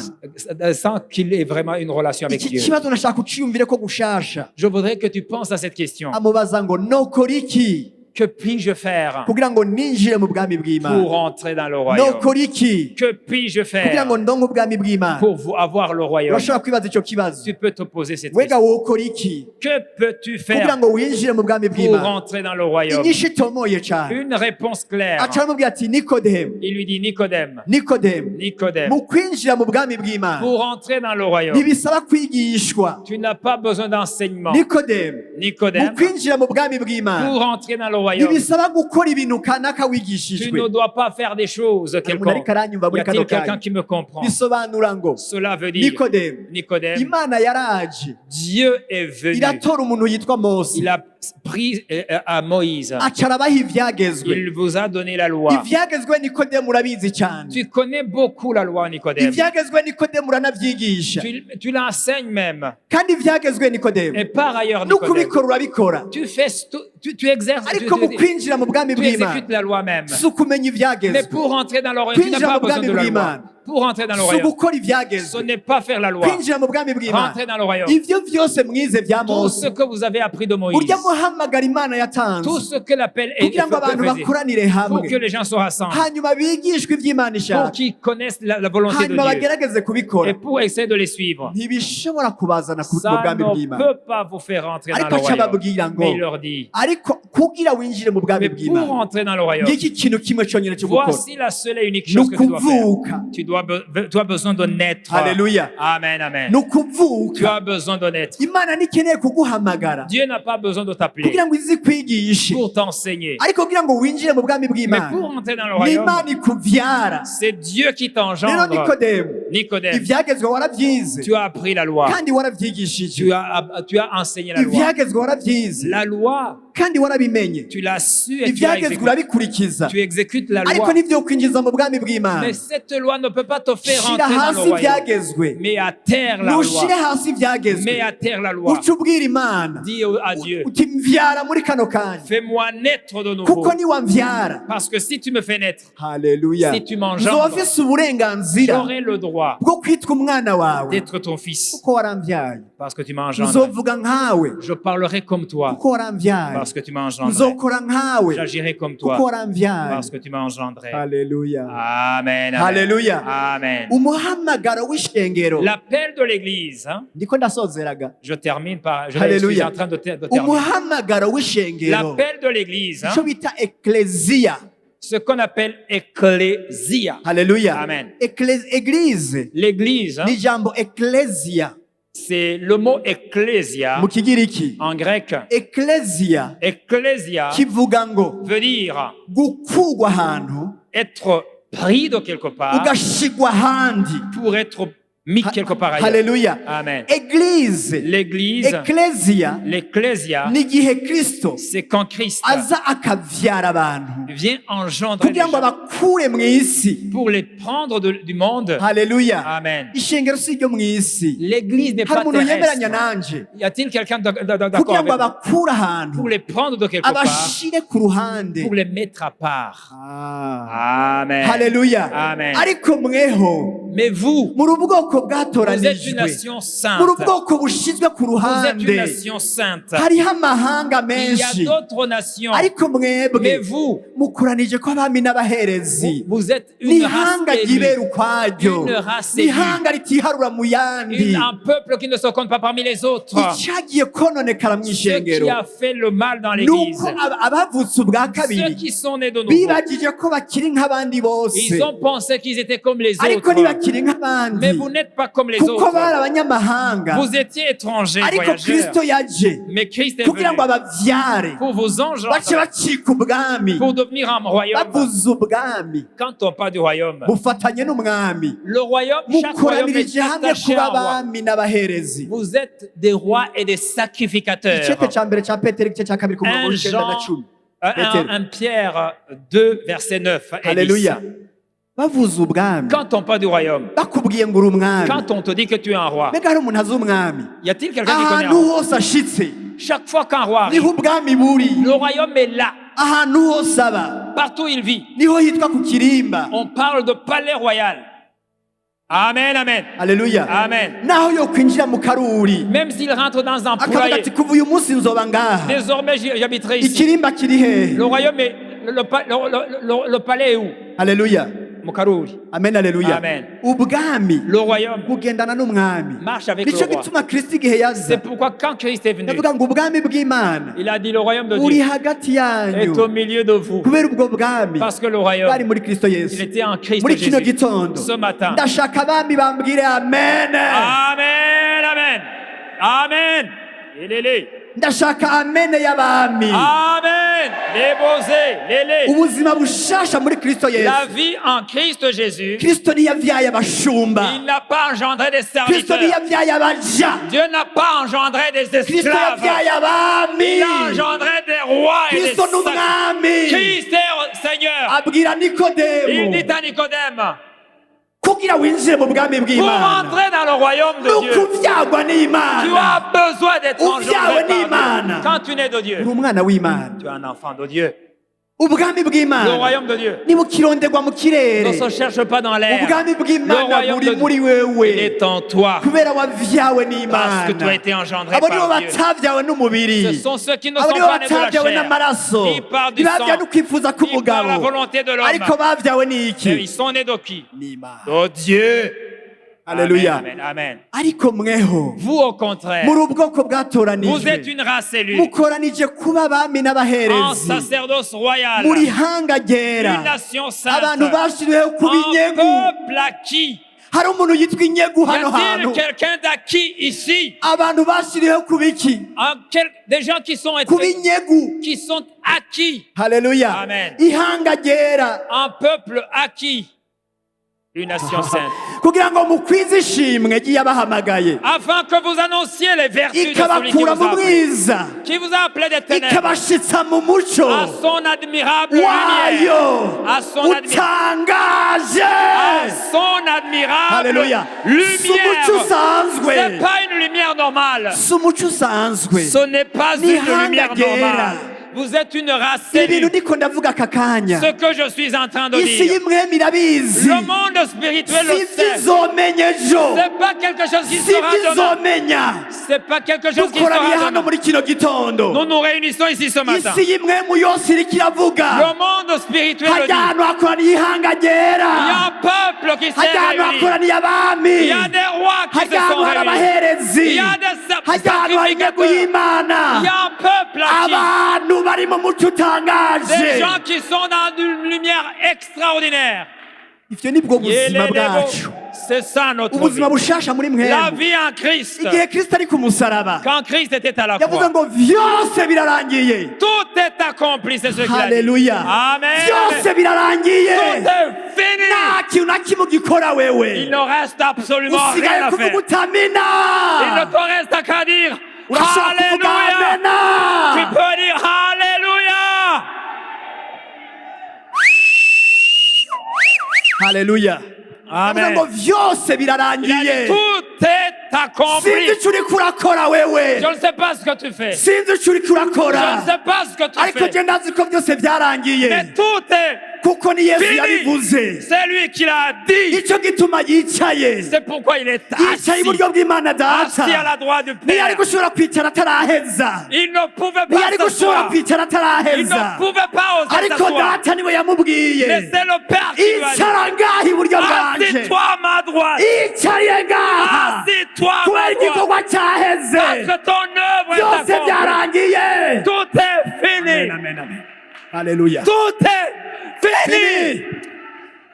S2: sans qu'il ait vraiment une relation avec
S1: Iki
S2: Dieu.
S1: kibazo nashaka kuciyumvire ko gushasha.
S2: Je voudrais que tu penses à cette question.
S1: Amubaza ngo nokora iki
S2: Que puis-je faire
S1: kugira ngo ninjire mu bwami
S2: pour
S1: bw'Imana?
S2: entrer dans le royaume?
S1: Nokora iki
S2: Que puis-je
S1: kugira
S2: faire
S1: ngo ndonke ubwami bw'Imana?
S2: pour avoir le royaume?
S1: Urashobora kwibaza icyo kibazo.
S2: Tu peux te poser cette
S1: Wega
S2: question.
S1: wokora iki
S2: Que peux-tu
S1: kugira
S2: faire
S1: ngo winjire mu bwami
S2: pour
S1: bw'Imana?
S2: entrer dans le royaume?
S1: Inyishu itomoye cyane.
S2: Une réponse claire.
S1: Aca aramubwira ati Nikodemu,
S2: Il lui dit, Nicodème,
S1: Nikodemu,
S2: Nicodème,
S1: mu kwinjira mu bwami bw'Imana
S2: pour entrer dans le royaume,
S1: ntibisaba kwigishwa.
S2: tu n'as pas besoin d'enseignement.
S1: Nikodemu, mu
S2: Nicodème,
S1: kwinjira mu bwami bw'Imana
S2: pour entrer dans le royaume,
S1: ntibisaba gukora ibintu kanaka
S2: tu
S1: wigishijwe.
S2: ne dois pas faire des choses
S1: Hari umuntu
S2: quelconques.
S1: ariko aranyumva
S2: Y
S1: muri kano
S2: a-t-il quelqu'un
S1: kanya?
S2: qui me comprend?
S1: Bisobanura ngo
S2: Cela veut dire,
S1: Nikodemu,
S2: Nicodème,
S1: Imana yaraje
S2: Dieu est venu.
S1: iratora umuntu yitwa Mose,
S2: Il a pris à Moïse.
S1: aca arabaha ibyagezwe.
S2: Il vous a donné la loi.
S1: Ibyagezwe Nikodemu urabizi cyane,
S2: Tu connais beaucoup la loi, Nicodème.
S1: ibyagezwe Nikodemu uranabyigisha,
S2: Tu l'enseignes même.
S1: kandi ibyagezwe Nikodemu
S2: Et par ailleurs,
S1: no
S2: Nicodème,
S1: kubikora urabikora,
S2: tu fais, tu exerces,
S1: ariko mu kwinjira mu bwami
S2: tu
S1: bw'Imana
S2: exécutes la loi même.
S1: si ukumenya
S2: Mais
S1: ibyagezwe.
S2: pour entrer dans le royaume, tu n'as
S1: Kwinjira
S2: pas
S1: mu
S2: besoin
S1: bwami
S2: de la loi.
S1: bw'Imana
S2: pour entrer dans le
S1: si
S2: royaume.
S1: ugukora
S2: Ce
S1: ibyagezwe
S2: n'est pas faire la loi.
S1: kwinjira mu bwami bw'imana
S2: Rentrer dans le royaume.
S1: ivyo vyose mwize bya
S2: Tout
S1: mose
S2: ce que vous avez appris de Moïse,
S1: urya muhamagara imana yatanze
S2: tout ce que l'appel est
S1: kugira ngo abantu
S2: faisait,
S1: bakoranire
S2: pour
S1: hamwe
S2: que les gens se rassemblent,
S1: hanyuma bigishwe iby'imana
S2: pour
S1: ishaka
S2: qu'ils connaissent la volonté de
S1: hanyuma
S2: Dieu
S1: bagerageze kubikora
S2: et pour essayer de les suivre.
S1: ntibishobora kubazana mu
S2: Ça
S1: bwami
S2: ne
S1: bw'imana
S2: peut pas vous faire rentrer dans
S1: ariko
S2: le royaume.
S1: acababwira ngo
S2: Mais il leur dit,
S1: ariko kugira winjire mu bwami
S2: mais pour
S1: bw'imana
S2: rentrer dans le royaume,
S1: ngiki kintu kimwe cyonyine cyo gukora
S2: voici la seule et unique
S1: ni
S2: chose que tu dois faire.
S1: ukuvuka
S2: Tu as besoin de naître.
S1: Haleluya.
S2: Amen, amen.
S1: ni
S2: Tu
S1: ukuvuka
S2: as besoin de naître.
S1: imana ntikeneye kuguhamagara
S2: Dieu n'a pas besoin de t'appeler
S1: kugira ngo izi kwigishe
S2: pour t'enseigner.
S1: ariko kugira ngo winjire mu bwami
S2: Mais
S1: bw'imana
S2: pour rentrer dans le
S1: ni
S2: royaume,
S1: imana ikubyara
S2: c'est Dieu qui
S1: rero
S2: t'engendre.
S1: nikodemu
S2: Nicodème,
S1: ibyagezwe warabyize
S2: tu as appris la loi.
S1: kandi warabyigishije
S2: Tu as enseigné la loi.
S1: ibyagezwe warabyize
S2: La loi,
S1: kandi warabimenye
S2: tu l'as su et tu l'as
S1: ibyagezwe
S2: exécuté.
S1: urabikurikiza
S2: Tu exécutes la
S1: ariko
S2: loi.
S1: nibyo kwinjiza mu bwami bw'imana
S2: Mais cette loi ne peut pas te faire
S1: shira
S2: rentrer dans le
S1: hasi
S2: royaume.
S1: ibyagezwe
S2: Mais à terre la
S1: ntushire
S2: loi.
S1: hasi ibyagezwe
S2: Mais à terre la loi.
S1: uca ubwira imana
S2: Dis à Dieu,
S1: uti mbyara muri kano kanya
S2: fais-moi naître de nouveau.
S1: kuko niwambyara
S2: Parce que si tu me fais naître,
S1: haleluya
S2: si tu
S1: nzoba
S2: m'engendres,
S1: mfise uburenganzira
S2: j'aurai le droit
S1: bwo kwitwa umwana wawe
S2: d'être ton fils.
S1: kuko warambyaye
S2: Parce que tu m'engendres.
S1: nzovuga nkawe
S2: Je parlerai comme toi.
S1: kuko warambyaye
S2: Parce que tu m'engendrais.
S1: nzokora nkawe
S2: J'agirai comme
S1: kuko
S2: toi.
S1: warambyaye
S2: Parce que tu m'engendrais.
S1: haleluya
S2: Amen. Amen.
S1: haleluya
S2: Amen.
S1: umuhamagaro w'ishengero
S2: L'appel de l'Église, hein,
S1: ndiko ndasozeraga
S2: je termine par, je
S1: Alléluia.
S2: suis en train de terminer.
S1: umuhamagaro w'ishengero
S2: L'appel de l'Église, hein,
S1: icyo bita ekleziya
S2: ce qu'on appelle ecclésia.
S1: haleluya
S2: Amen.
S1: eglise
S2: L'Église, hein,
S1: ni ijambo ekleziya
S2: c'est le mot ecclésia
S1: mu kigiriki
S2: en grec.
S1: ekleziya
S2: Ecclésia
S1: kivuga ngo
S2: veut dire
S1: gukurwa ahantu
S2: être pris de quelque part
S1: ugashigwa ahandi
S2: pour être mis quelque part ailleurs.
S1: haleluya
S2: Amen.
S1: eglise
S2: L'Église,
S1: ekleziya
S2: l'ecclésia,
S1: ni igihe kristo
S2: c'est quand Christ
S1: aza akavyara abantu
S2: vient engendrer les
S1: kugira ngo
S2: gens
S1: abakure mu isi
S2: pour les prendre du monde.
S1: haleluya
S2: Amen.
S1: ishengero si iryo mu isi
S2: L'Église n'est
S1: hari
S2: pas
S1: umuntu yemeranya
S2: terrestre.
S1: nanje
S2: Y a-t-il quelqu'un d'accord
S1: kugira ngo
S2: avec moi?
S1: abakure ahantu
S2: Pour les prendre de quelque part,
S1: abashire ku ruhande
S2: pour les mettre à part.
S1: Ah.
S2: Amen.
S1: haleluya
S2: Amen.
S1: ariko mweho
S2: Mais vous,
S1: muri ubwoko
S2: vous êtes une
S1: bwatoranijwe
S2: nation
S1: muri
S2: sainte.
S1: ubwoko bushizwe ku
S2: Vous êtes une
S1: ruhande
S2: nation sainte.
S1: hariho amahanga
S2: Il y a
S1: menshi
S2: d'autres nations.
S1: ariko
S2: Mais
S1: mwebwe
S2: vous,
S1: mukuranije kw'abami n'abaherezi
S2: vous êtes une
S1: n'ihanga
S2: race
S1: ryibera
S2: élue.
S1: ukwaryo
S2: Une race élue.
S1: n'ihanga ritiharura mu yandi
S2: Un peuple qui ne se compte pas parmi les autres.
S1: icyagiye kononekara mu
S2: Ce
S1: ishengero
S2: qui a fait le mal dans
S1: ni
S2: l'église.
S1: uko abavutse ubwa
S2: Ceux
S1: kabiri
S2: qui sont nés de nouveau.
S1: bibagije ko bakiri nk'abandi bose
S2: Ils ont pensé qu'ils étaient comme les
S1: ariko
S2: autres.
S1: ntibakiri nk'abandi
S2: Mais vous n'êtes pas comme les
S1: kuko
S2: autres.
S1: bari abanyamahanga
S2: Vous étiez étrangers,
S1: ariko
S2: voyageurs.
S1: kristo yaje
S2: Mais Christ est
S1: kugira ngo
S2: venu
S1: abavyare
S2: pour vous
S1: bace
S2: engendrer,
S1: bacika ubwami
S2: pour devenir un royaume.
S1: bavuze ubwami
S2: Quand on parle du royaume,
S1: bufatanye n'umwami
S2: le royaume, chaque royaume
S1: mukoranirije
S2: est
S1: hamwe
S2: attaché
S1: kuba
S2: à un roi.
S1: abami n'abaherezi
S2: Vous êtes des rois et des sacrificateurs.
S1: icete ca mbere ca petero igice ca kabiri ku murongo
S2: 1
S1: w'icenda na
S2: Jean,
S1: cumi
S2: 1 Pierre 2, verset 9 et 10.
S1: haleluya bavuze ubwami
S2: Quand on parle du royaume,
S1: bakubwiye ngo uri umwami
S2: quand on te dit que tu es un roi,
S1: mbega hari umuntu azi umwami
S2: y a-t-il quelqu'un qui connaît un
S1: ahantu
S2: roi?
S1: hose ashitse
S2: Chaque fois qu'un roi arrive,
S1: niho ubwami buri
S2: le royaume est là.
S1: ahantu hose aba
S2: Partout où il vit.
S1: niho hitwa ku kirimba
S2: On parle de palais royal. Amen, amen.
S1: haleluya
S2: Amen.
S1: naho yo kwinjira mu karuri
S2: Même s'il rentre dans un
S1: akavuga
S2: poulailler,
S1: ati kuva uyu munsi nzoba ngaha
S2: désormais j'habiterai ici.
S1: ikirimba kiri hehe
S2: Le royaume est, le palais est où?
S1: haleluya
S2: Mukaruri.
S1: amen haleluya
S2: Amen.
S1: ubwami
S2: Le royaume
S1: bugendana n'umwami
S2: marche avec le
S1: nicyo
S2: roi.
S1: gituma kristo igihe yaza
S2: C'est pourquoi quand Christ est venu,
S1: ndavuga ngo ubwami bw'imana
S2: il a dit le royaume de
S1: buri
S2: Dieu
S1: hagati
S2: est
S1: yanyu
S2: au milieu de vous.
S1: kubera ubwo bwami
S2: Parce que le
S1: bwari
S2: royaume,
S1: muri kristo
S2: il
S1: yesu
S2: était en Christ
S1: muri kino
S2: Jésus.
S1: gitondo
S2: Ce matin.
S1: ndashaka abami bambwire amen
S2: Amen, amen. Amen. Lélé.
S1: ndashaka amen y'abami
S2: Amen. Les bosés, lélé.
S1: ubuzima bushasha muri kristo yesu
S2: La vie en Christ Jésus,
S1: kristo ntiyavyaye abashumba
S2: il n'a pas engendré des
S1: kristo
S2: serviteurs.
S1: ntiyavyaye abaja
S2: Dieu n'a pas engendré des
S1: kristo
S2: esclaves.
S1: yavyaye abami
S2: Il a engendré des rois et des
S1: kristo
S2: sacrificateurs.
S1: n'umwami
S2: Christ est Seigneur.
S1: abwira
S2: Il
S1: nikodemu
S2: dit à Nicodème,
S1: kugira winjire mu bwami
S2: pour
S1: bw'imana
S2: entrer dans le royaume de Dieu,
S1: nukuvyagwa
S2: tu
S1: n'imana
S2: as besoin d'être
S1: Uvyawe
S2: engendré par
S1: n'Imana.
S2: Dieu. Quand tu nais de Dieu,
S1: uri umwana w'imana
S2: tu es un enfant de Dieu.
S1: ubwami
S2: Le
S1: bw'Imana
S2: royaume de Dieu
S1: ntibukironderwa mu
S2: ne
S1: kirere.
S2: se cherche pas dans l'air.
S1: ubwami
S2: Le
S1: bw'Imana
S2: royaume
S1: buri
S2: de
S1: muri
S2: Dieu,
S1: wewe
S2: il est en toi.
S1: kubera wavyawe
S2: Parce que tu as
S1: n'Imana.
S2: été engendré
S1: abo nibo
S2: par Dieu.
S1: batavyawe n'umubiri,
S2: Ce sont ceux qui ne
S1: abo
S2: sont
S1: nibo
S2: pas nés de la
S1: batavyawe
S2: chair,
S1: n'amaraso,
S2: ni par du
S1: ntibavyawe
S2: sang,
S1: n'ukwifuza
S2: ni par la
S1: k'umugabo,
S2: volonté de l'homme.
S1: ariko bavyawe
S2: Mais
S1: n'iki?
S2: ils sont nés de qui?
S1: N'Imana.
S2: De Dieu.
S1: Alléluia.
S2: Amen, amen.
S1: ariko mweho
S2: Vous, au contraire,
S1: muri ubwoko
S2: vous
S1: bwatoranijwe,
S2: êtes une race élue,
S1: mukoranije kuba abami
S2: un
S1: n'abaherezi,
S2: sacerdoce royal,
S1: muri hanga ryera,
S2: une nation sainte,
S1: abantu bashiriweho kuba
S2: un
S1: inyegu.
S2: peuple acquis.
S1: hari umuntu yitwa inyegu
S2: Y
S1: hano
S2: a-t-il
S1: hantu?
S2: quelqu'un d'acquis ici?
S1: abantu bashiriweho kuba iki?
S2: Des gens
S1: kuba inyegu.
S2: qui sont acquis,
S1: haleluya.
S2: Amen.
S1: ihanga ryera,
S2: un peuple acquis, une nation sainte,
S1: kugira ngo mukwize ishimwe ry'iyabahamagaye,
S2: afin que vous annonciez les vertus de celui
S1: ikabakura mu bwiza,
S2: qui vous a appelé des ténèbres
S1: ikabashitsa mu muco
S2: à son admirable lumière,
S1: wayo
S2: à son
S1: utangaje.
S2: à son admirable
S1: Haleluya. si umuco
S2: lumière.
S1: usanzwe,
S2: C'est pas une lumière normale.
S1: si umuco usanzwe,
S2: Ce n'est pas
S1: Ni
S2: une lumière
S1: hanga ryera.
S2: normale. Vous êtes une race
S1: ibintu
S2: élue.
S1: ndiko ndavuga aka kanya,
S2: Ce que je suis en train de
S1: isi
S2: dire,
S1: y'imwemu irabizi,
S2: le monde spirituel le
S1: si
S2: sait.
S1: vyizomenya ejo,
S2: C'est pas quelque chose qui
S1: si
S2: sera demain.
S1: vyizomenya.
S2: C'est pas quelque chose qui
S1: dukoraniye
S2: sera
S1: hano
S2: demain.
S1: muri kino gitondo,
S2: Nous nous réunissons ici ce matin.
S1: isi y'imwemu yose iriko iravuga,
S2: Le monde spirituel le
S1: hajya
S2: dit.
S1: ahantu hakoraniye ihanga
S2: Il y a
S1: ryera,
S2: un peuple qui s'est
S1: hajya ahantu
S2: réuni.
S1: hakoraniye abami,
S2: Il y a des rois qui se
S1: hajya
S2: sont
S1: ahantu hari
S2: réunis.
S1: abaherezi,
S2: Il y a des
S1: hajya ahantu hari inyegu
S2: sacrificateurs.
S1: y'Imana,
S2: Il y a un peuple acquis.
S1: abantu bari mu muco
S2: Des
S1: utangaje.
S2: gens qui sont dans une lumière extraordinaire.
S1: ivyo nibwo buzima bwacu,
S2: C'est ça notre vie.
S1: ubuzima bushasha muri
S2: La
S1: mwemu.
S2: vie en Christ.
S1: igihe kristo ari ku musaraba
S2: Quand Christ était à la
S1: yavuze
S2: croix,
S1: ngo vyose birarangiye.
S2: tout est accompli, c'est ce qu'il a dit.
S1: Haleluya.
S2: Amen.
S1: vyose birarangiye,
S2: Tout est fini.
S1: nta kintu na kimwe ugikora
S2: Il
S1: wewe,
S2: ne reste absolument rien
S1: usigaye
S2: à
S1: kuvuga
S2: faire. Il ne
S1: utamina.
S2: te reste qu'à dire
S1: urashobora kuvuga
S2: Alléluia. Tu
S1: amena.
S2: peux dire Alléluia.
S1: Haleluya.
S2: Amen.
S1: Avuze ngo vyose
S2: Il a dit,
S1: birarangiye,
S2: tout est accompli.
S1: sinzi ico uriko urakora
S2: Je
S1: wewe,
S2: ne sais pas ce que tu fais.
S1: sinzi ico uriko
S2: Je ne
S1: urakora,
S2: sais pas ce que tu
S1: ariko
S2: fais.
S1: je ndazi ko vyose vyarangiye,
S2: Mais tout est
S1: kuko ni yesu
S2: fini.
S1: yabivuze.
S2: C'est lui qui l'a dit.
S1: Ico gituma yicaye,
S2: C'est pourquoi il est
S1: yicaye
S2: assis,
S1: iburyo bw'Imana
S2: assis à
S1: data.
S2: la droite du
S1: ntiyari
S2: Père.
S1: gushobora kwicara ataraheza,
S2: Il ne pouvait
S1: ntiyari
S2: pas
S1: gushobora
S2: s'asseoir.
S1: kwicara
S2: Il
S1: ataraheza,
S2: ne pouvait pas oser
S1: ariko
S2: s'asseoir.
S1: data niwe
S2: Mais
S1: yamubwiye,
S2: c'est le Père qui lui a dit,
S1: icara ngaha iburyo bwanje,
S2: assis-toi à ma droite.
S1: iyicariye ngaha,
S2: Assis-toi à
S1: kubera
S2: ma droite.
S1: igikorwa cyaheze,
S2: Parce que ton œuvre
S1: byose
S2: est accomplie.
S1: byarangiye.
S2: Tout est fini.
S1: Amen, amen. Haleluya.
S2: Tout est fini.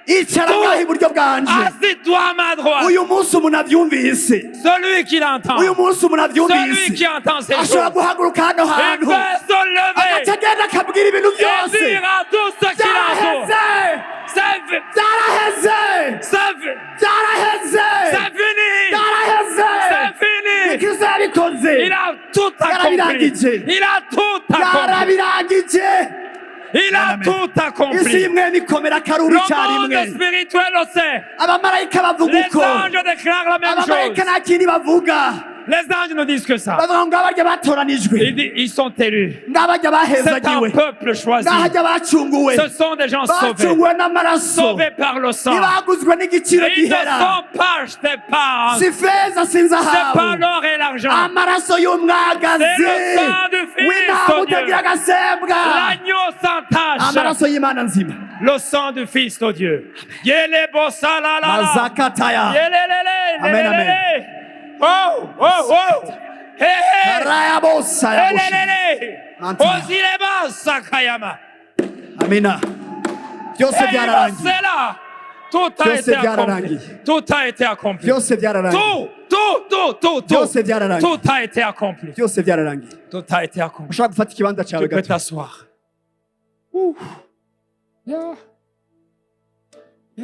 S1: icara ngaha iburyo bwanje.
S2: Assis-toi à ma droite.
S1: uyu munsi umuntu avyumvise,
S2: Celui qui l'entend.
S1: uyu munsi umuntu
S2: Celui
S1: avyumvise
S2: qui entend ces choses.
S1: ashobora guhaguruka hano
S2: Il
S1: hantu
S2: peut se lever
S1: agaca agenda akabwira ibintu
S2: et
S1: byose,
S2: dire à tout ce qui l'entoure.
S1: byaraheze,
S2: C'est
S1: byaraheze, byaraheze,
S2: fini.
S1: byaraheze.
S2: C'est fini.
S1: Kristo yabikoze,
S2: Il a tout accompli.
S1: Yarabirangije.
S2: Il a tout accompli.
S1: yarabirangije.
S2: Il a
S1: Amen.
S2: tout
S1: isi
S2: accompli.
S1: y'imwemu ikomera akaruru
S2: Le
S1: icyarimwe,
S2: monde spirituel le sait.
S1: abamarayika bavuga
S2: Les
S1: uko,
S2: anges déclarent la même
S1: abamarayika
S2: chose.
S1: nta kindi bavuga,
S2: Les anges ne disent que ça.
S1: bavuga ngo abarya batoranijwe,
S2: Ils sont élus.
S1: n'abarya
S2: C'est un
S1: bahezagiwe,
S2: peuple choisi.
S1: n'ahajya bacunguwe,
S2: Ce sont des gens sauvés.
S1: bacunguwe n'amaraso,
S2: Sauvés par le sang.
S1: ntibaguzwe n'igiciro
S2: Et ils ne
S1: gihera,
S2: sont pas achetés par.
S1: si feza si
S2: C'est pas
S1: zahabu,
S2: l'or et l'argent.
S1: amaraso y'umwagazi
S2: C'est le sang du Fils
S1: w'intama
S2: de Dieu.
S1: utagira agasembwa,
S2: L'agneau sans tache.
S1: amaraso y'Imana nzima.
S2: Le sang du Fils de Dieu. Yele bossa la la la.
S1: Mazakataya.
S2: Yelelele,
S1: Amen, amen.
S2: lelelele. Oh, oh, oh. Hey, hey.
S1: Rayabosa yabosha.
S2: Lelelele.
S1: Antina.
S2: Ozileba sakayama.
S1: Amina. Byose
S2: Hey,
S1: byararangiye,
S2: c'est là. Tout a
S1: Byose
S2: été accompli.
S1: byararangiye.
S2: Tout a été accompli.
S1: byose byararangiye,
S2: Tout.
S1: byose byararangiye,
S2: Tout a été accompli.
S1: byose byararangiye.
S2: Tout a été accompli.
S1: ushaka gufata ikibanza
S2: Tu
S1: cyawe
S2: peux
S1: gato,
S2: t'asseoir. Yeah.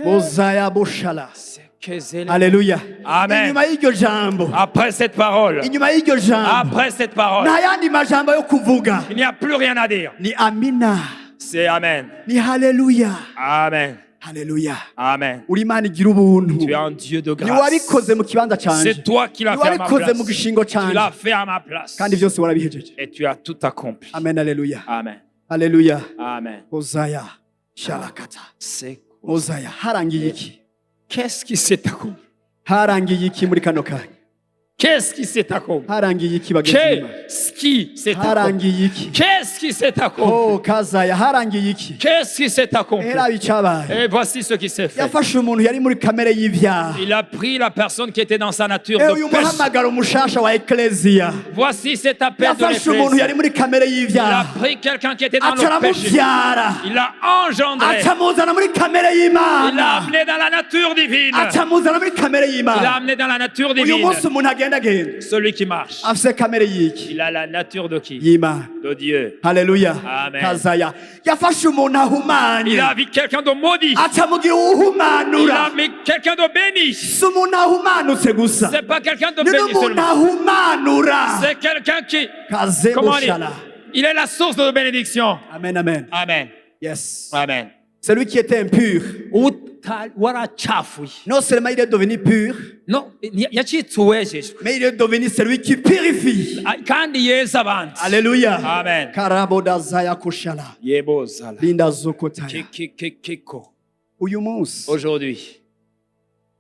S1: bozaya bushala.
S2: C'est que zélé.
S1: Haleluya.
S2: Amen.
S1: inyuma y'iryo jambo,
S2: Après cette parole,
S1: inyuma y'iryo jambo
S2: après cette parole,
S1: nta yandi majambo yo kuvuga,
S2: il n'y a plus rien à dire.
S1: ni amina,
S2: C'est Amen.
S1: ni haleluya.
S2: Amen.
S1: Haleluya.
S2: Amen.
S1: uri Imana igira ubuntu,
S2: Tu es un Dieu de
S1: ni
S2: grâce.
S1: wabikoze mu kibanza cyanjye,
S2: C'est toi qui l'as
S1: ni
S2: fait à ma
S1: wabikoze mu
S2: place.
S1: gishingo
S2: Tu
S1: cyanjye,
S2: l'as fait à ma place.
S1: kandi byose warabihejeje.
S2: Et tu as tout accompli.
S1: Amen, haleluya.
S2: Amen.
S1: Haleluya.
S2: Amen.
S1: Hosaya. Shalakata.
S2: C'est
S1: Hosaya. Harangiye iki?
S2: Qu'est-ce qui s'est accompli?
S1: Harangiye iki muri kano kanya?
S2: Qu'est-ce qui s'est accompli?
S1: Harangiye iki bagenzi b'Imana?
S2: Qu'est-ce qui s'est accompli?
S1: Harangiye iki?
S2: Qu'est-ce qui s'est accompli?
S1: Oh, Kazaya, harangiye iki?
S2: Qu'est-ce qui s'est accompli?
S1: Era bicabaye.
S2: Et voici ce qui s'est fait.
S1: Yafashe umuntu yari muri kamere y'ivyaha.
S2: Il a pris la personne qui était dans sa nature
S1: Uyu
S2: de péché.
S1: muhamagaro mushasha wa ekleziya.
S2: Voici cet appel de
S1: Yafashe umuntu
S2: l'Église.
S1: yari muri kamere
S2: Il a
S1: y'ivyaha.
S2: pris quelqu'un qui était dans
S1: Aca
S2: le péché.
S1: aramuvyara.
S2: Il l'a engendré.
S1: Aca amuzana muri kamere
S2: Il l'a
S1: y'Imana.
S2: amené dans la nature divine.
S1: Aca amuzana muri kamere
S2: Il l'a
S1: y'Imana.
S2: amené dans la nature
S1: Uyu
S2: divine.
S1: munsi umuntu agendagenda
S2: Celui qui marche.
S1: afise kamere y'iki?
S2: Il a la nature de qui?
S1: Y'Imana.
S2: De Dieu.
S1: Haleluya.
S2: Amen.
S1: Kazaya. Yafashe umuntu ahumanye.
S2: Il a vu quelqu'un de maudit.
S1: Aca amugira
S2: Il
S1: uwuhumanura.
S2: a mis quelqu'un de béni.
S1: Si umuntu ahumanutse gusa.
S2: C'est pas quelqu'un de
S1: Ni
S2: béni
S1: n'umuntu
S2: seulement.
S1: ahumanura.
S2: C'est quelqu'un qui,
S1: Kaze
S2: comment dire,
S1: boshala.
S2: il est la source de bénédiction.
S1: Amen, amen.
S2: Amen.
S1: Yes.
S2: Amen.
S1: Celui qui était impur, non seulement il est devenu pur,
S2: No, yachituwe Yesu.
S1: mais il est devenu celui qui purifie.
S2: Kandi yeza abantu.
S1: Alléluia.
S2: Amen.
S1: Karaboda zaya kushala.
S2: Yebo zala.
S1: Linda zokotaya.
S2: Kiko.
S1: Uyu munsi,
S2: Aujourd'hui,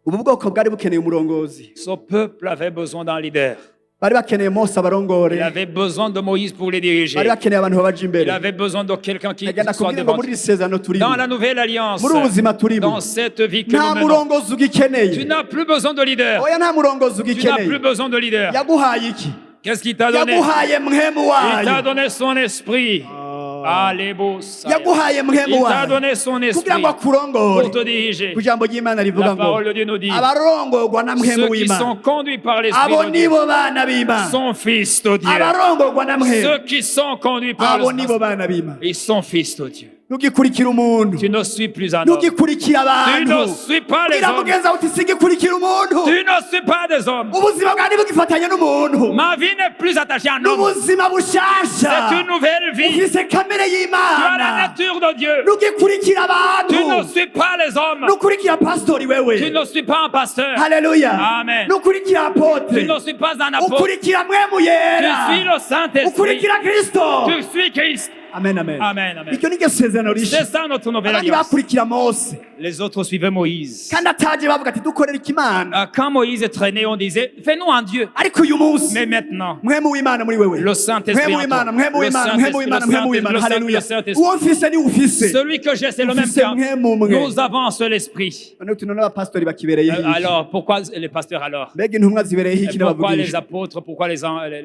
S1: ubu bwoko bwari bukeneye umurongozi.
S2: ce peuple avait besoin d'un leader.
S1: Bari bakeneye Mose
S2: Il
S1: abarongore.
S2: avait besoin de Moïse pour les diriger.
S1: Bari bakeneye abantu babaje
S2: Il
S1: imbere.
S2: avait besoin de quelqu'un qui
S1: Agenda
S2: soit
S1: kubwira ngo
S2: devant.
S1: muri iri sezerano turimo,
S2: Dans la nouvelle alliance,
S1: muri ubu buzima turimo,
S2: dans cette vie que
S1: nta
S2: nous menons,
S1: murongozi
S2: tu
S1: ugikeneye.
S2: n'as plus besoin de leader.
S1: Oya nta murongozi
S2: Tu n'as
S1: ugikeneye.
S2: plus besoin de leader.
S1: Yaguhaye iki?
S2: Qu'est-ce qu'il t'a donné?
S1: Yaguhaye mwemu
S2: Il t'a
S1: wayo.
S2: donné son esprit. Allez-beau.
S1: Yaguhaye mwemu
S2: Il t'a
S1: wayo.
S2: donné son esprit
S1: Kugira ngo akurongore.
S2: pour te diriger.
S1: Ku jambo ry'Imana rivuga
S2: La
S1: ngo
S2: parole de Dieu nous dit,
S1: abarongorwa na mwemu
S2: ceux qui sont
S1: w'Imana
S2: conduits par l'esprit
S1: abo
S2: de Dieu
S1: nibo bana b'Imana.
S2: sont fils de Dieu.
S1: Abarongorwa na mwemu
S2: Ceux qui sont conduits par
S1: abo
S2: l'esprit,
S1: nibo bana b'Imana.
S2: ils sont fils de Dieu.
S1: Nugikurikira umuntu,
S2: Tu ne suis plus un homme.
S1: nugikurikira
S2: Tu ne
S1: abantu,
S2: suis pas les
S1: bwira
S2: hommes.
S1: mugenzi wawe uti sigikurikira umuntu.
S2: Tu ne suis pas des hommes.
S1: Ubuzima bwawe ntibugifatanye n'umuntu.
S2: Ma vie n'est plus attachée à un homme.
S1: N'ubuzima
S2: C'est
S1: bushasha.
S2: une nouvelle vie.
S1: Ufise kamere
S2: Tu as la
S1: y'Imana.
S2: nature de Dieu.
S1: Nugikurikira
S2: Tu ne
S1: abantu,
S2: suis pas les hommes.
S1: nukurikira pastori
S2: Tu
S1: wewe.
S2: ne suis pas un pasteur.
S1: Haleluya.
S2: Amen.
S1: Nukurikira
S2: Tu
S1: apotre.
S2: ne suis pas un apôtre.
S1: Ukurikira mwemu
S2: Tu suis
S1: yera.
S2: le Saint-Esprit.
S1: Ukurikira Kristo.
S2: Tu suis Christ.
S1: Amen, amen.
S2: Amen, amen.
S1: Iryo ni ryo sezerano
S2: C'est
S1: rishya.
S2: ça notre nouvelle
S1: Abandi
S2: alliance.
S1: bakurikira Mose
S2: Les autres suivaient Moïse.
S1: kandi ataje bavuga ati dukorere ikimana.
S2: Quand Moïse est traîné, on disait, fais-nous un Dieu.
S1: Ariko uyu munsi
S2: Mais maintenant,
S1: mwemu w'Imana muri wewe.
S2: le Saint-Esprit
S1: Mwemu
S2: en
S1: w'Imana,
S2: toi.
S1: mwemu
S2: Le
S1: w'Imana, mwemu
S2: Saint-Esprit,
S1: w'Imana,
S2: le
S1: mwemu w'Imana.
S2: Saint-Esprit,
S1: Haleluya.
S2: le Saint-Esprit.
S1: Uwo mfise ni ufise.
S2: Celui que j'ai, c'est le même
S1: Ufise
S2: qu'un.
S1: mwemu umwe.
S2: Nous avons un seul esprit.
S1: None tunone abapastori bakibereye iki?
S2: Alors, pourquoi les pasteurs alors?
S1: Mbega intumwa zibereye iki
S2: Pourquoi les
S1: n'abavugisha?
S2: apôtres? Pourquoi